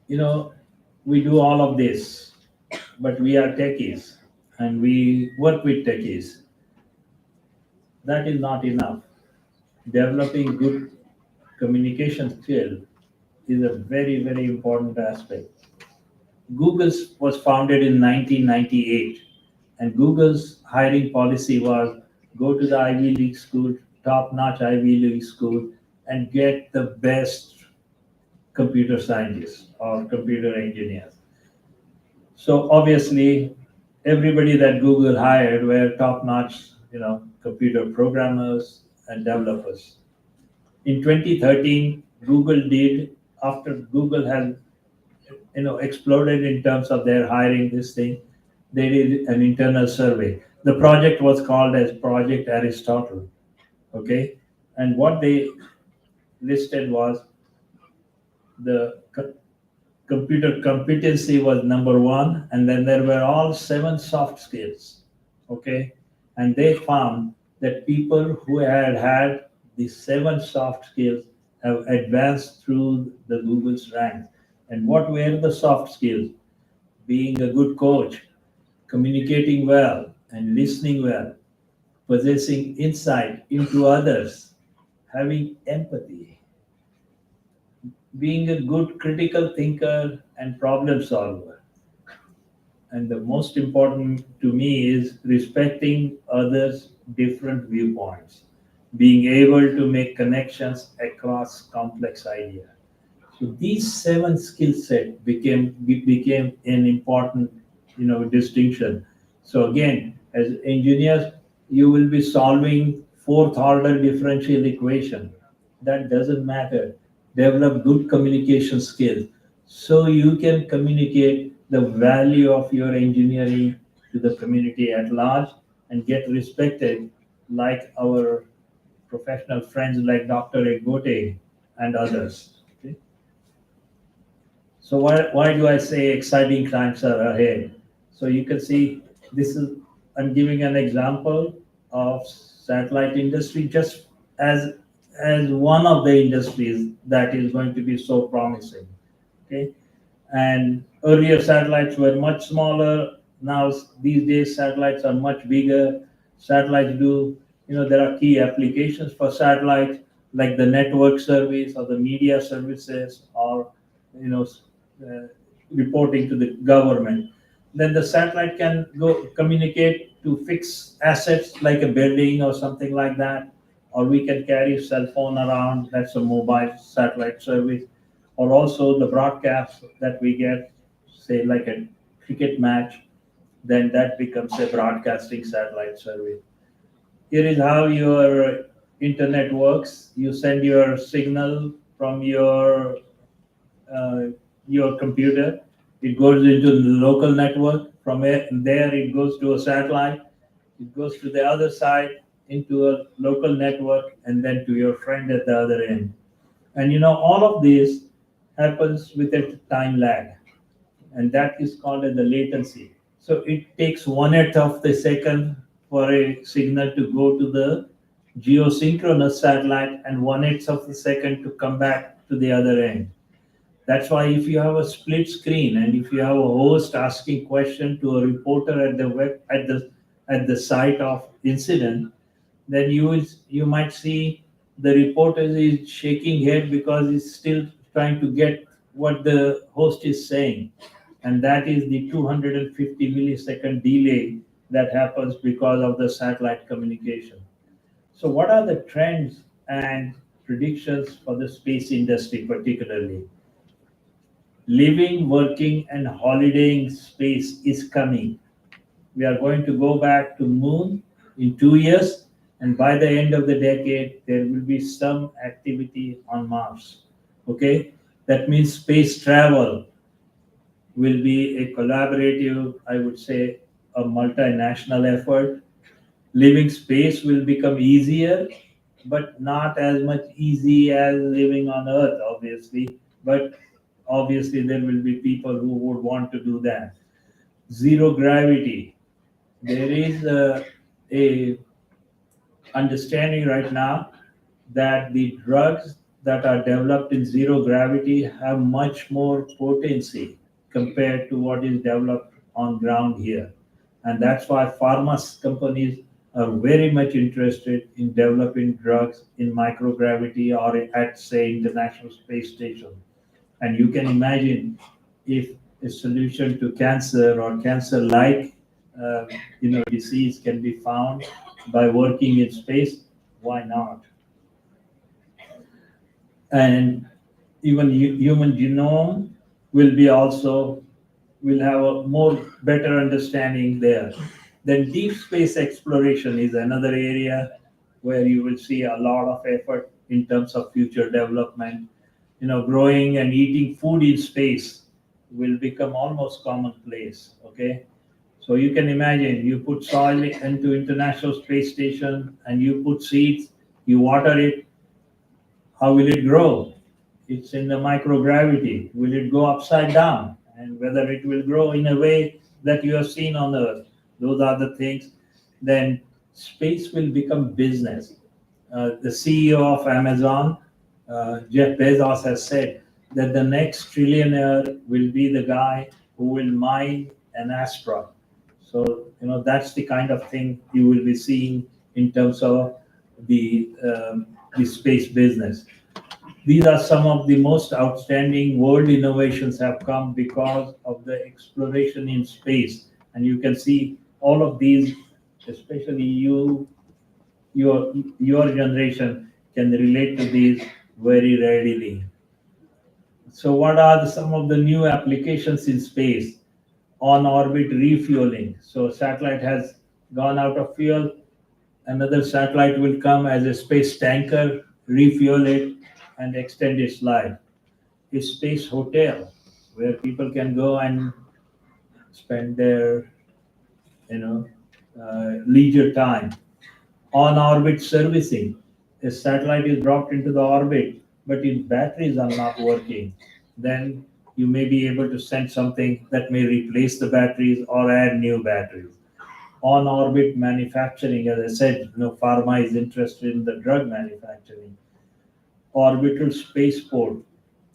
You know, we do all of this, but we are techies and we work with techies. That is not enough. Developing good communication skill is a very, very important aspect. Google was founded in 1998, and Google's hiring policy was go to the Ivy League school, top-notch Ivy League school, and get the best computer scientists or computer engineers. So obviously, everybody that Google hired were top-notch, computer programmers and developers. In 2013, Google did, after Google had exploded in terms of their hiring this thing, they did an internal survey. The project was called as Project Aristotle. Okay, and what they listed was the computer competency was number one, and then there were all 7 soft skills. Okay, and they found that people who had the 7 soft skills have advanced through the Google's ranks. And what were the soft skills? Being a good coach, communicating well and listening well, possessing insight into others, having empathy, being a good critical thinker and problem solver. And the most important to me is respecting others' different viewpoints, being able to make connections across complex ideas. So these 7 skill set became an important, distinction. So again, as engineers, you will be solving 4th order differential equation. That doesn't matter. Develop good communication skills so you can communicate the value of your engineering to the community at large and get respected like our professional friends like Dr. Egbote and others. Okay? So why do I say exciting times are ahead? So you can see I'm giving an example of satellite industry just as one of the industries that is going to be so promising. Okay, and earlier satellites were much smaller. Now these days satellites are much bigger. Satellites there are key applications for satellites like the network service or the media services or reporting to the government. Then the satellite can go communicate to fixed assets like a building or something like that, or we can carry cell phone around. That's a mobile satellite service, or also the broadcast that we get, say like a cricket match, then that becomes a broadcasting satellite service. Here is how your internet works. You send your signal from your computer. It goes into the local network. From there, it goes to a satellite. It goes to the other side into a local network, and then to your friend at the other end. And all of this happens with a time lag, and that is called as the latency. So it takes 1/8 of the second for a signal to go to the geosynchronous satellite and 1/8 of the second to come back to the other end. That's why if you have a split screen and if you have a host asking question to a reporter at the site of incident, then you might see the reporter is shaking head because he's still trying to get what the host is saying, and that is the 250 millisecond delay that happens because of the satellite communication. So, what are the trends and predictions for the space industry, particularly? Living, working, and holidaying space is coming. We are going to go back to moon in 2 years, and by the end of the decade, there will be some activity on Mars. Okay, that means space travel will be a collaborative, I would say, a multinational effort. Living space will become easier, but not as much easy as living on Earth, obviously. But obviously, there will be people who would want to do that. Zero gravity. There is a understanding right now that the drugs that are developed in zero gravity have much more potency compared to what is developed on ground here. And that's why pharma companies are very much interested in developing drugs in microgravity or at, say, International Space Station. And you can imagine if a solution to cancer or cancer-like, disease can be found by working in space, why not? And even human genome will be also will have a more better understanding there. Then deep space exploration is another area where you will see a lot of effort in terms of future development. Growing and eating food in space will become almost commonplace. Okay, so you can imagine you put soil into International Space Station and you put seeds, you water it. How will it grow? It's in the microgravity. Will it go upside down? And whether it will grow in a way that you have seen on Earth. Those are the things. Then space will become business. The CEO of Amazon, Jeff Bezos, has said that the next trillionaire will be the guy who will mine an asteroid. So, that's the kind of thing you will be seeing in terms of the space business. These are some of the most outstanding world innovations have come because of the exploration in space. And you can see all of these, especially your generation can relate to these very readily. So what are some of the new applications in space? On orbit refueling. So satellite has gone out of fuel. Another satellite will come as a space tanker, refuel it, and extend its life. A space hotel where people can go and spend their, leisure time. On orbit servicing. A satellite is dropped into the orbit, but its batteries are not working. Then you may be able to send something that may replace the batteries or add new batteries. On orbit manufacturing, as I said, pharma is interested in the drug manufacturing. Orbital spaceport,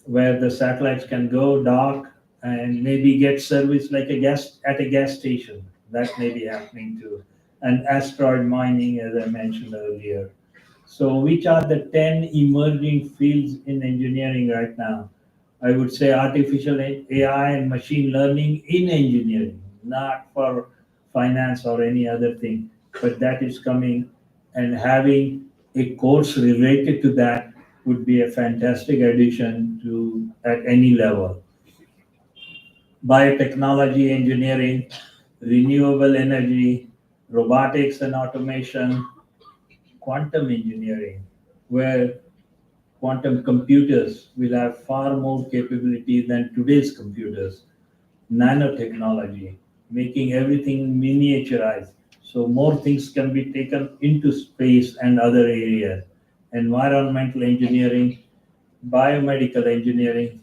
where the satellites can go dock and maybe get service like at a gas station. That may be happening too. And asteroid mining, as I mentioned earlier. So, which are the 10 emerging fields in engineering right now? I would say artificial AI and machine learning in engineering, not for finance or any other thing, but that is coming, and having a course related to that would be a fantastic addition to at any level. Biotechnology engineering, renewable energy, robotics and automation, quantum engineering, where quantum computers will have far more capability than today's computers. Nanotechnology, making everything miniaturized. So more things can be taken into space and other areas. Environmental engineering, biomedical engineering,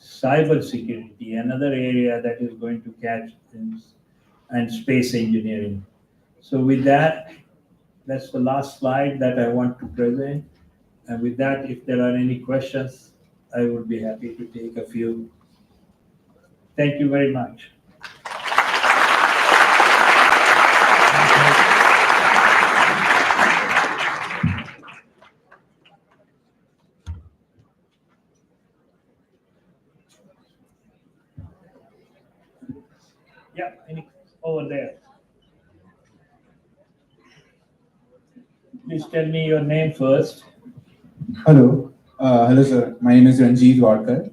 cyber security, another area that is going to catch things, and space engineering. So with that, that's the last slide that I want to present. And with that, if there are any questions, I would be happy to take a few. Thank you very much. Yeah, over there. tell me your name first. Hello. Hello, sir. My name is Ranjeet Wadkar.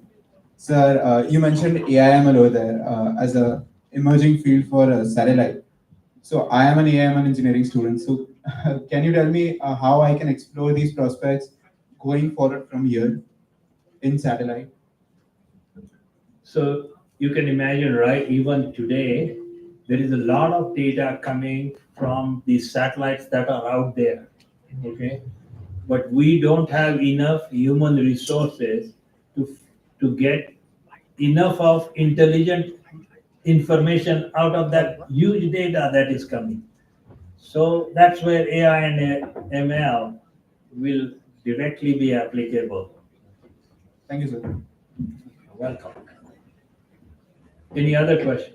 Sir, you mentioned AIML over there as a emerging field for satellite. So I am an AIML engineering student. So can you tell me how I can explore these prospects going forward from here in satellite? So you can imagine, right? Even today, there is a lot of data coming from these satellites that are out there. Okay, but we don't have enough human resources to get enough of intelligent information out of that huge data that is coming. So that's where AI and ML will directly be applicable. Thank you, sir. Welcome. Any other questions?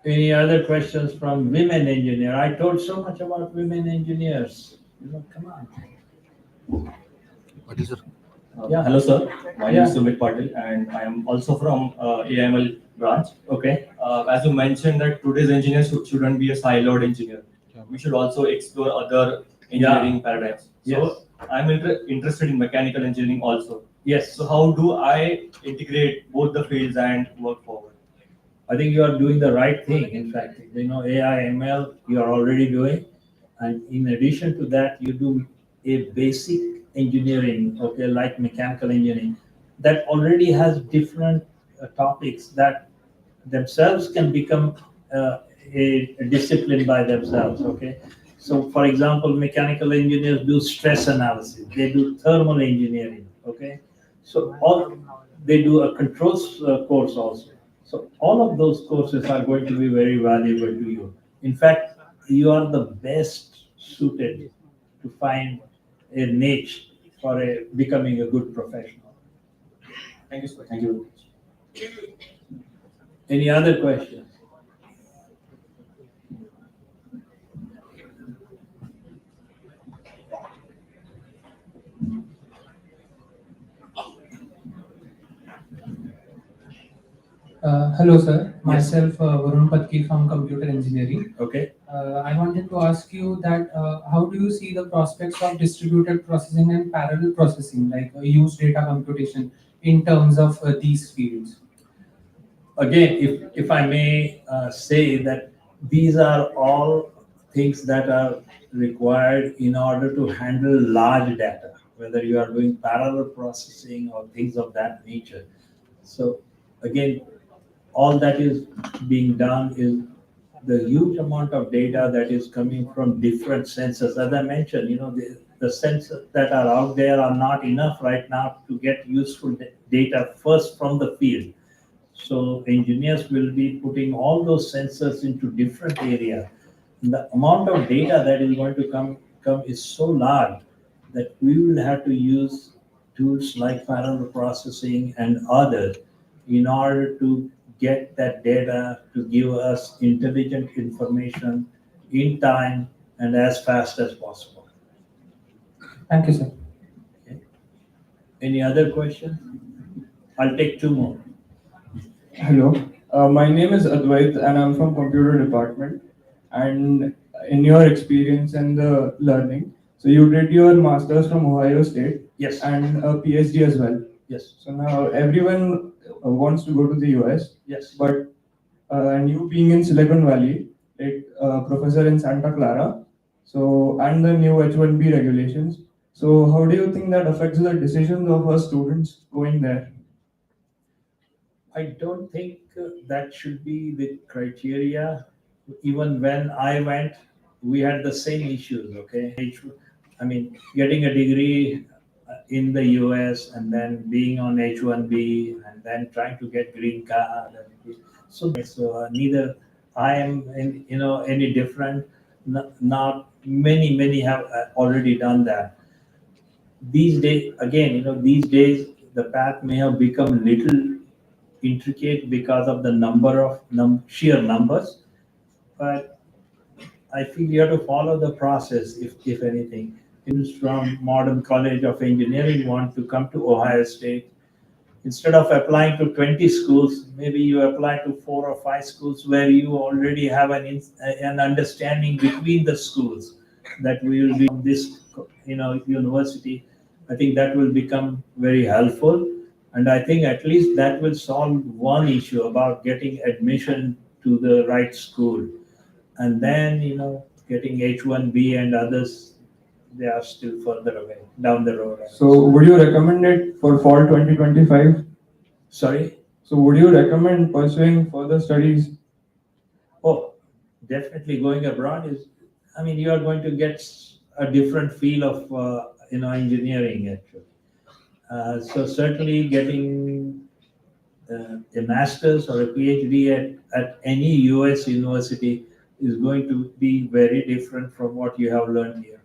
Any other questions from women engineer? I told so much about women engineers. Come on. What is it? Yeah. Hello, sir. My name Yeah. is Sumit Patil, and I am also from AML branch. Okay. As you mentioned, that today's engineers shouldn't be a siloed engineer. We should also explore other engineering paradigms. Yes. So I'm interested in mechanical engineering also. Yes. So how do I integrate both the fields and work forward? I think you are doing the right thing. In fact, AI, ML, you are already doing. And in addition to that, you do a basic engineering, okay, like mechanical engineering, that already has different topics that themselves can become a discipline by themselves, okay? So, for example, mechanical engineers do stress analysis, they do thermal engineering, okay? So, they do a controls course also. So, all of those courses are going to be very valuable to you. In fact, you are the best suited to find a niche for becoming a good professional. Thank you, sir. Thank you. Any other questions? Hello, sir. Myself, Varun Patki from Computer Engineering. Okay. I wanted to ask you that how do you see the prospects of distributed processing and parallel processing, like use data computation, in terms of these fields? Again, if I may say that these are all things that are required in order to handle large data, whether you are doing parallel processing or things of that nature. So again, all that is being done is the huge amount of data that is coming from different sensors. As I mentioned, the sensors that are out there are not enough right now to get useful data first from the field. So engineers will be putting all those sensors into different areas. The amount of data that is going to come is so large that we will have to use tools like parallel processing and others in order to get that data to give us intelligent information in time and as fast as possible. Thank you, sir. Any other questions? I'll take two more. Hello, my name is Advait and I'm from computer department. And in your experience and the learning, so you did your master's from Ohio State Yes. and a PhD as well. Yes. So now everyone wants to go to the US, Yes. but and you being in Silicon Valley, like professor in Santa Clara, so and the new H-1B regulations. So how do you think that affects the decisions of our students going there? I don't think that should be the criteria. Even when I went, we had the same issues, okay? I mean, getting a degree in the US and then being on H-1B and then trying to get green card. So neither I am any different. Not many have already done that. These days, again, these days the path may have become little intricate because of the number of sheer numbers, but I feel you have to follow the process. If anything, students from Modern College of Engineering want to come to Ohio State, instead of applying to 20 schools, maybe you apply to 4 or 5 schools where you already have an understanding between the schools that we will be this, university. I think that will become very helpful. And I think at least that will solve one issue about getting admission to the right school. And then, getting H1B and others, they are still further away, down the road. So would you recommend it for fall 2025? Sorry? So would you recommend pursuing further studies? Oh, definitely going abroad is, you are going to get a different feel of, engineering actually. So certainly getting a master's or a PhD at any US university is going to be very different from what you have learned here.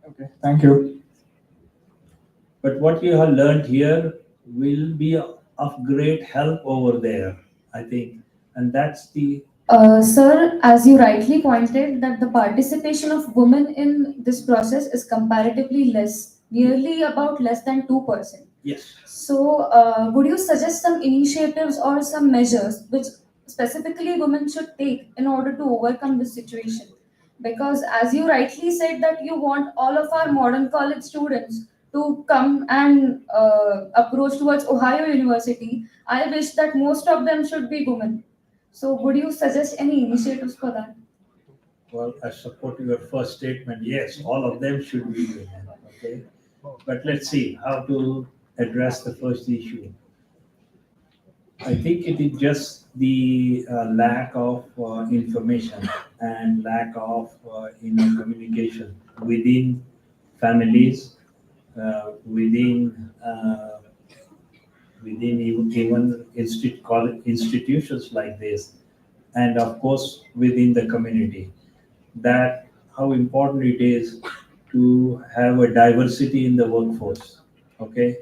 Okay, thank you. But what you have learned here will be of great help over there, I think. And that's the Sir, as you rightly pointed, that the participation of women in this process is comparatively less, nearly about less than 2%. yes. So, would you suggest some initiatives or some measures which specifically women should take in order to overcome this situation? Because, as you rightly said, that you want all of our modern college students to come and approach towards Ohio University, I wish that most of them should be women. So, would you suggest any initiatives for that? Well, I support your first statement. Yes, all of them should be women. Okay, but let's see how to address the first issue. I think it is just the lack of information and lack of communication within families, within even institutions like this, and of course within the community. That how important it is to have a diversity in the workforce. Okay,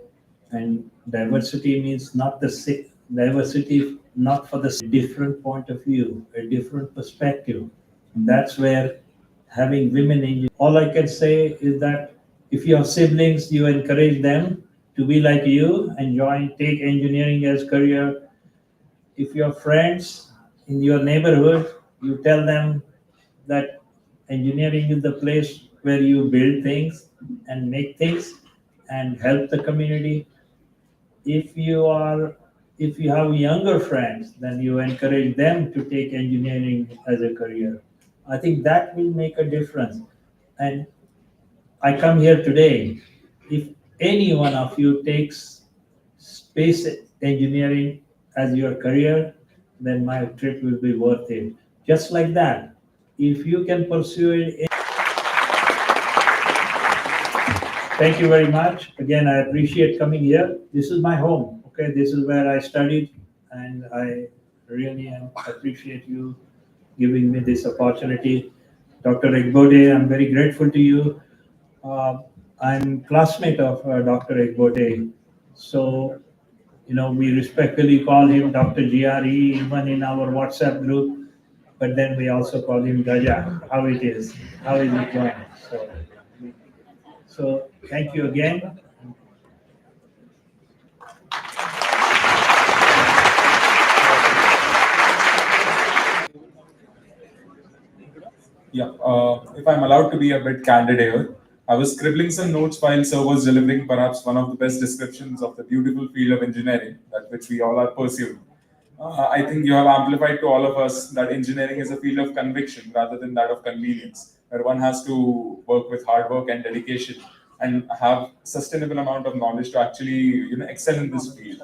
and diversity means not diversity not for the different point of view, a different perspective. And that's where having women in. All I can say is that if you have siblings, you encourage them to be like you and take engineering as career. If you have friends in your neighborhood, you tell them that engineering is the place where you build things and make things and help the community. If you have younger friends, then you encourage them to take engineering as a career. I think that will make a difference. And I come here today. If any one of you takes space engineering as your career, then my trip will be worth it. Just like that, if you can pursue it. Thank you very much. Again, I appreciate coming here. This is my home. Okay, this is where I studied, and I really appreciate you giving me this opportunity. Dr. Egbode, I'm very grateful to you. I'm classmate of Dr. Egbode, so we respectfully call him Dr. GRE even in our WhatsApp group, but then we also call him Gaja. How it is? How is it going? So thank you again. Yeah, if I'm allowed to be a bit candid here, I was scribbling some notes while Sir was delivering perhaps one of the best descriptions of the beautiful field of engineering, that which we all are pursuing. I think you have amplified to all of us that engineering is a field of conviction rather than that of convenience, where one has to work with hard work and dedication and have sustainable amount of knowledge to actually excel in this field.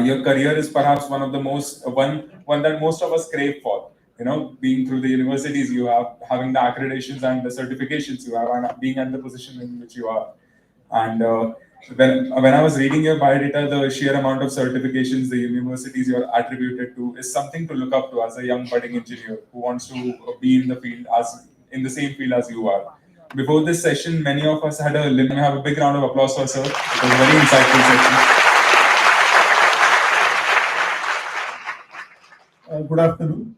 Your career is perhaps one of the one that most of us crave for. Being through the universities, you have having the accreditations and the certifications you have, and being at the position in which you are. And when I was reading your biodata, the sheer amount of certifications the universities you are attributed to is something to look up to as a young budding engineer who wants to be in the field in the same field as you are. Before this session, many of us had a limit. Have a big round of applause for Sir. It was a very insightful session. Good afternoon.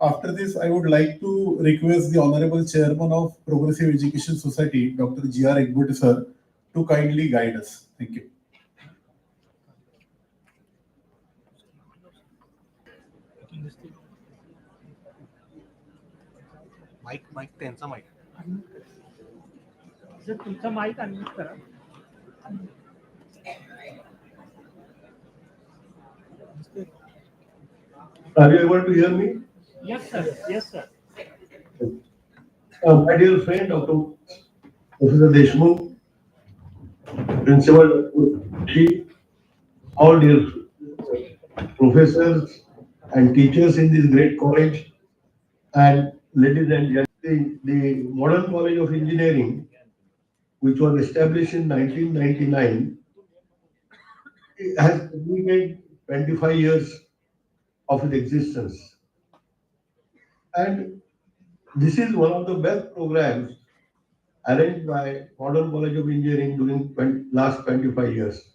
After this, I would like to request the Honorable Chairman of Progressive Education Society, Dr. G.R. Egbode Sir, to kindly guide us. Thank you. Mic त्यांचा mic. तुमचा mic unmute करा. Are you able to hear me? Yes, sir. Yes, sir. My dear friend, Dr. Professor Deshmukh, Principal Shi, all dear professors and teachers in this great college, and ladies and gentlemen, the Modern College of Engineering, which was established in 1999, has completed 25 years of its existence. And this is one of the best programs arranged by Modern College of Engineering during last 25 years.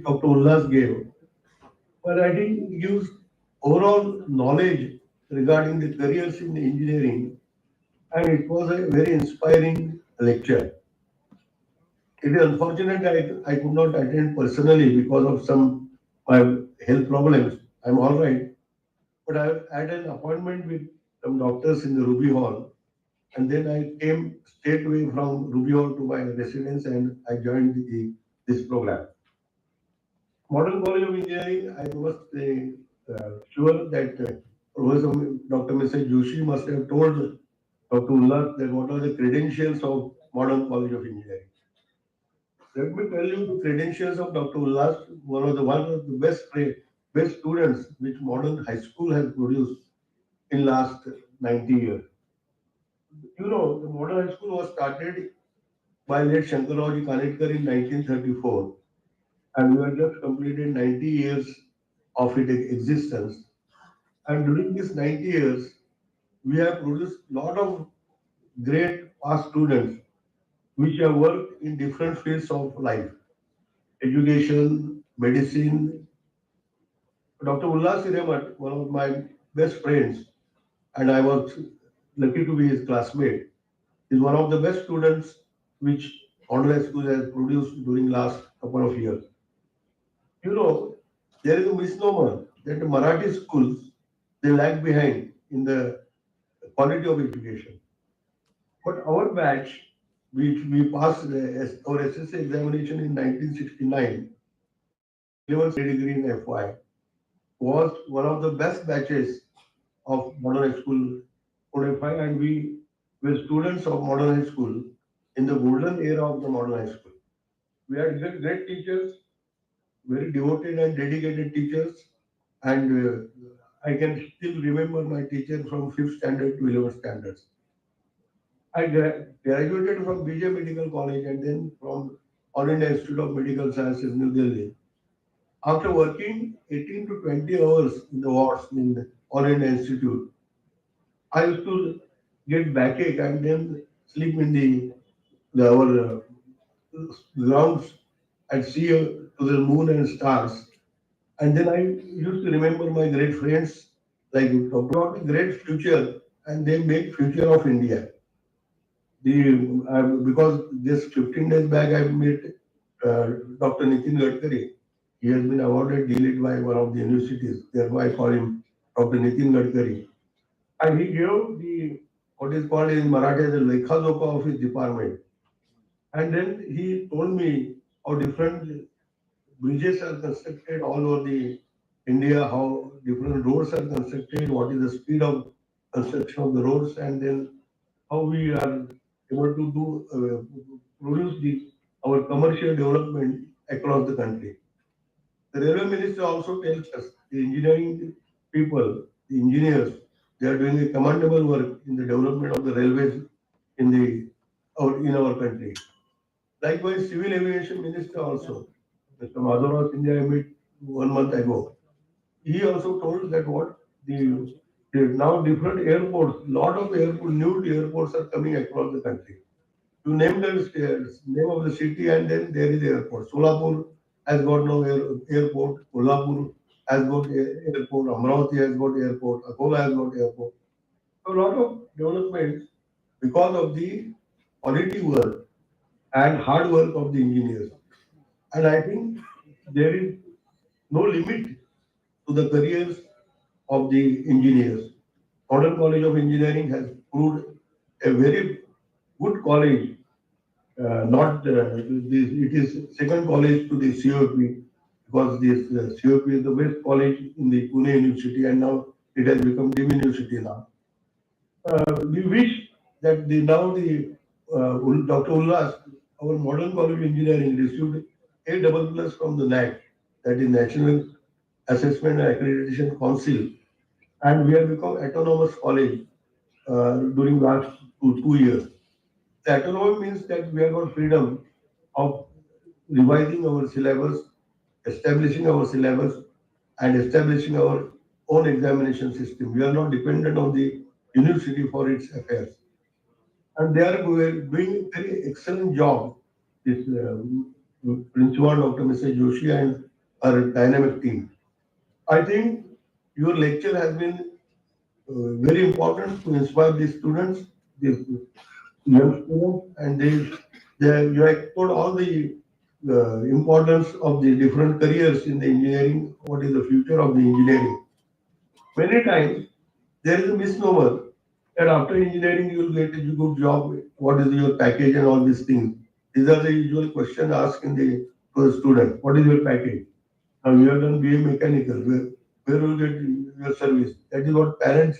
Dr. Ullas gave, but I think it gives overall knowledge regarding the careers in engineering, and it was a very inspiring lecture. It is unfortunate I could not attend personally because of some health problems. I'm all right, but I had an appointment with some doctors in the Ruby Hall, and then I came straight away from Ruby Hall to my residence, and I joined this program. Modern College of Engineering, I must say, sure that Professor Dr. Mr. Joshi must have told Dr. Ullas that what are the credentials of Modern College of Engineering. Let me tell you the credentials of Dr. Ullas, one of the best students which Modern High School has produced in last 90 years. You know, the Modern High School was started by late Shankaraji Kanetkar in 1934, and we have just completed 90 years of its existence. And during these 90 years, we have produced a lot of great past students which have worked in different fields of life, education, medicine. Dr. Ullas Hiremat, one of my best friends, and I was lucky to be his classmate, is one of the best students which Modern School has produced during last couple of years. You know, there is a misnomer that the Marathi schools, they lag behind in the quality of education. But our batch, which we passed our SSC examination in 1969, 11th degree in FY, was one of the best batches of Modern High School Pune 5, and we were students of Modern High School in the golden era of the Modern High School. We had great teachers, very devoted and dedicated teachers, and I can still remember my teacher from 5th standard to 11th standards. I graduated from BJ Medical College and then from All India Institute of Medical Sciences, New Delhi. After working 18 to 20 hours in the wards in the All India Institute, I used to get backache and then sleep in our grounds and see to the moon and stars. And then I used to remember my great friends, like about a great future, and they make future of India. Because just 15 days back I met Dr. Nitin Gadkari. He has been awarded DLIT by one of the universities. Therefore, I call him Dr. Nitin Gadkari. And he gave what is called in Marathi the Lekha Jokha of his department. And then he told me how different bridges are constructed all over the India, how different roads are constructed, what is the speed of construction of the roads, and then how we are able to produce our commercial development across the country. The railway minister also tells us the engineering people, the engineers, they are doing a commendable work in the development of the railways in our country. Likewise, civil aviation minister also, Mr. Madhav India I met 1 month ago. He also told that now different airports, lot of new airports are coming across the country. You name the name of the city, and then there is the airport. Solapur has got no airport. Kolhapur has got airport. Amravati has got airport. Akola has got airport. So a lot of developments because of the quality work and hard work of the engineers. And I think there is no limit to the careers of the engineers. Modern College of Engineering has proved a very good college. Not it is second college to the COP, because this COP is the best college in the Pune University, and now it has become Dim University now. We wish that Dr. Ullas, our Modern College of Engineering, received A++ from the NAAC, that is National Assessment and Accreditation Council, and we have become autonomous college during last two years. The autonomy means that we have got freedom of revising our syllabus, establishing our syllabus, and establishing our own examination system. We are not dependent on the university for its affairs. And they are doing a very excellent job, this Principal Dr. Mr. Joshi and our dynamic team. I think your lecture has been very important to inspire the students, the young students, and you explored all the importance of the different careers in the engineering. What is the future of the engineering? Many times there is a misnomer that after engineering you will get a good job. What is your package and all these things? These are the usual questions asked in to the student. What is your package? Now you have done BA Mechanical. Where will you get your service? That is what parents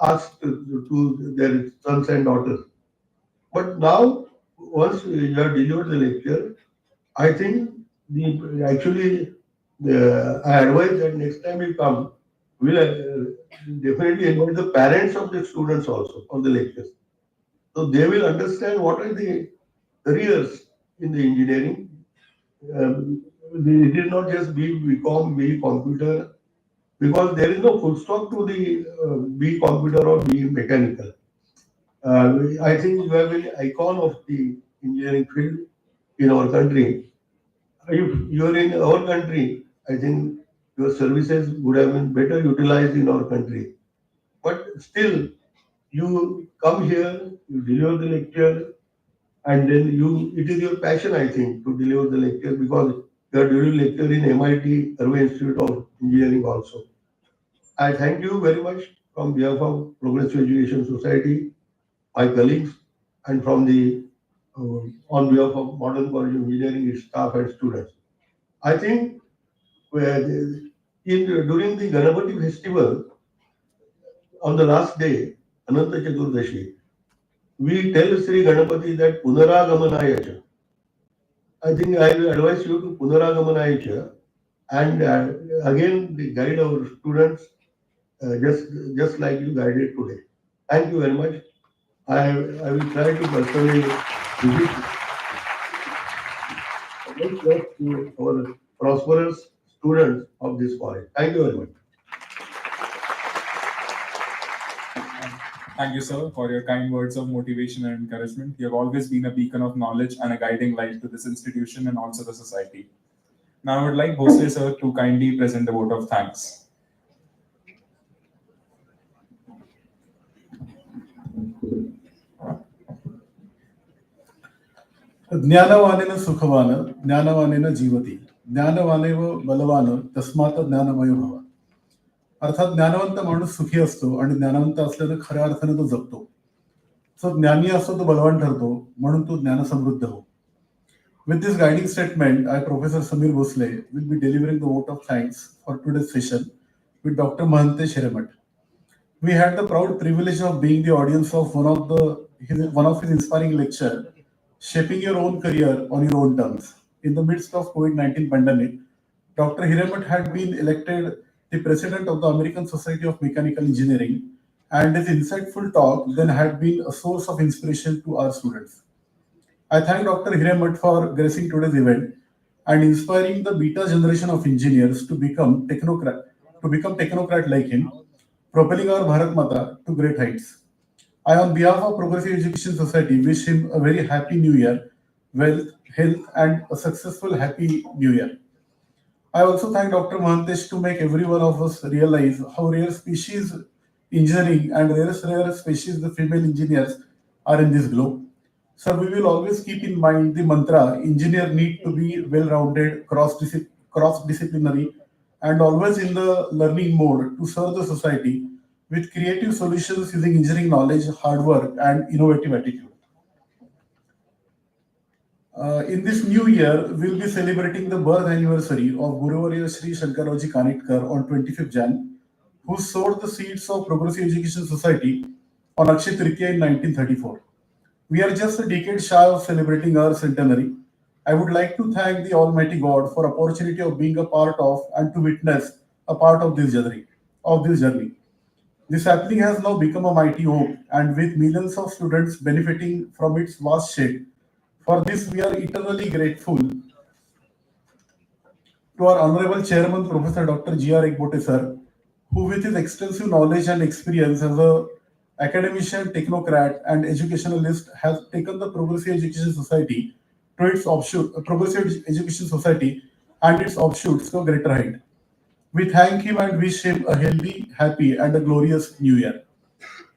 ask to their sons and daughters. But now, once you have delivered the lecture, I think I advise that next time you come, we'll definitely invite the parents of the students also on the lectures. So they will understand what are the careers in the engineering. It is not just BCom, B computer, because there is no full stop to the B computer or B mechanical. I think you have an icon of the engineering field in our country. If you are in our country, I think your services would have been better utilized in our country. But still, you come here, you deliver the lecture, and then it is your passion, I think, to deliver the lecture, because you are delivering lecture in MIT, Irvine Institute of Engineering also. I thank you very much from behalf of Progressive Education Society, my colleagues, and from on behalf of Modern College of Engineering, its staff and students. I think during the Ganapati festival, on the last day, Ananta Chaturdashi, we tell Sri Ganapati that Punaragamanaya. I think I will advise you to Punaragamanaya, and again guide our students just like you guided today. Thank you very much. I will try to personally visit to our prosperous students of this college. Thank you very much. Thank you, sir, for your kind words of motivation and encouragement. You have always been a beacon of knowledge and a guiding light to this institution and also the society. Now I would like Bhosle sir to kindly present a vote of thanks. ज्ञानवानेन सुखवान ज्ञानवानेन जीवति ज्ञानवानेव बलवान तस्मात ज्ञानमय भव. अर्थात ज्ञानवंत माणूस सुखी असतो आणि ज्ञानवंत असल्यानं खऱ्या अर्थाने तो जगतो. सो ज्ञानी असतो तो बलवान ठरतो, म्हणून तो ज्ञानसमृद्ध हो. With this guiding statement, I, Professor Samir Bhosle, will be delivering the vote of thanks for today's session with Dr. Mahantesh Hiremat. We had the proud privilege of being the audience of one of his inspiring lecture, Shaping Your Own Career on Your Own Terms. In the midst of COVID-19 pandemic, Dr. Hiremat had been elected the president of the American Society of Mechanical Engineering, and his insightful talk then had been a source of inspiration to our students. I thank Dr. Hiremat for gracing today's event and inspiring the beta generation of engineers to become technocrat like him, propelling our Bharat Mata to great heights. I, on behalf of Progressive Education Society, wish him a very happy new year, wealth, health, and a successful happy new year. I also thank Dr. Mahantesh to make every one of us realize how rare species engineering and rare species the female engineers are in this globe. So we will always keep in mind the mantra, engineer need to be well-rounded, cross-disciplinary, and always in the learning mode to serve the society with creative solutions using engineering knowledge, hard work, and innovative attitude. In this new year, we'll be celebrating the birth anniversary of Guruvarya Sri Shankaraji Kanitkar on 25th Jan, who sowed the seeds of Progressive Education Society on Akshaya Tritiya in 1934. We are just a decade shy of celebrating our centenary. I would like to thank the Almighty God for opportunity of being a part of and to witness a part of this journey. This happening has now become a mighty hope, and with millions of students benefiting from its vast shade. For this, we are eternally grateful to our Honorable Chairman, Professor Dr. G.R. Ekbote sir, who with his extensive knowledge and experience as a academician, technocrat, and educationalist has taken the Progressive Education Society to its Progressive Education Society and its offshoots to a greater height. We thank him and wish him a healthy, happy, and a glorious new year.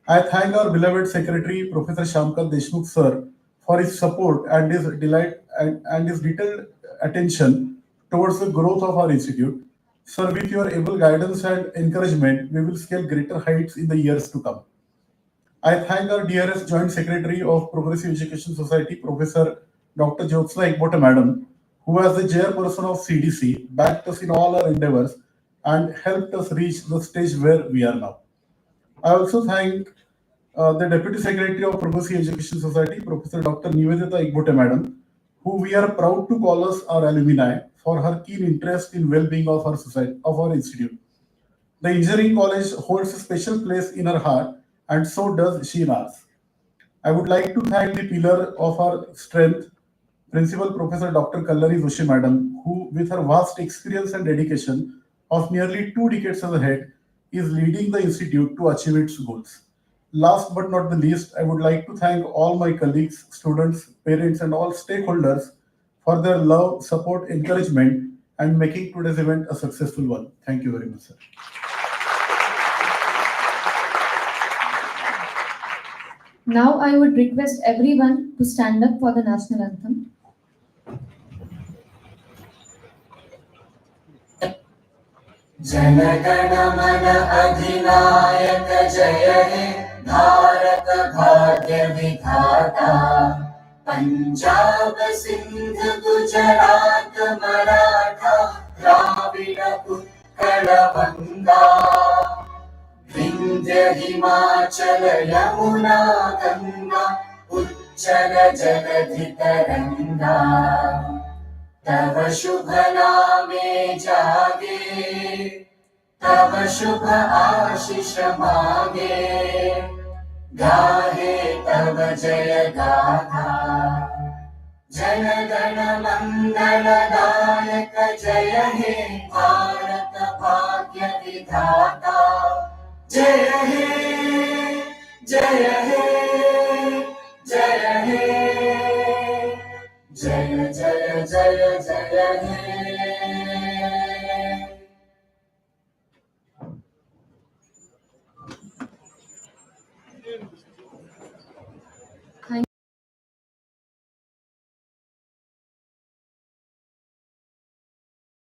I thank our beloved Secretary, Professor Shamkant Deshmukh sir, for his support and his and his detailed attention towards the growth of our institute. Sir, with your able guidance and encouragement, we will scale greater heights in the years to come. I thank our dearest Joint Secretary of Progressive Education Society, Professor Dr. Jyotsna Ekbote Madam, who as the chairperson of CDC backed us in all our endeavors and helped us reach the stage where we are now. I also thank the Deputy Secretary of Progressive Education Society, Professor Dr. Nivedita Ekbote Madam, who we are proud to call us our alumni for her keen interest in well-being of our society, of our institute. The engineering college holds a special place in her heart, and so does she in ours. I would like to thank the pillar of our strength, Principal Professor Dr. Kallari Joshi Madam, who, with her vast experience and dedication of nearly 2 decades ahead, is leading the institute to achieve its goals. Last but not the least, I would like to thank all my colleagues, students, parents, and all stakeholders for their love, support, encouragement, and making today's event a successful one. Thank you very much, sir. Now I would request everyone to stand up for the national anthem. जनगण मन अधिनायक जय हे भारत भाग्य विधाता पंजाब सिंध गुजरात मराठा द्राविड उत्कल गंगा विंध्य हिमाचल यमुना गंगा उच्चल जलधि तरंगा तव शुभ नामे जागे तव शुभ आशीष मांगे गाहे तव जय गाथा जन गण मंगल दायक जय हे भारत भाग्य विधाता जय हे जय हे जय हे जय जय जय जय हे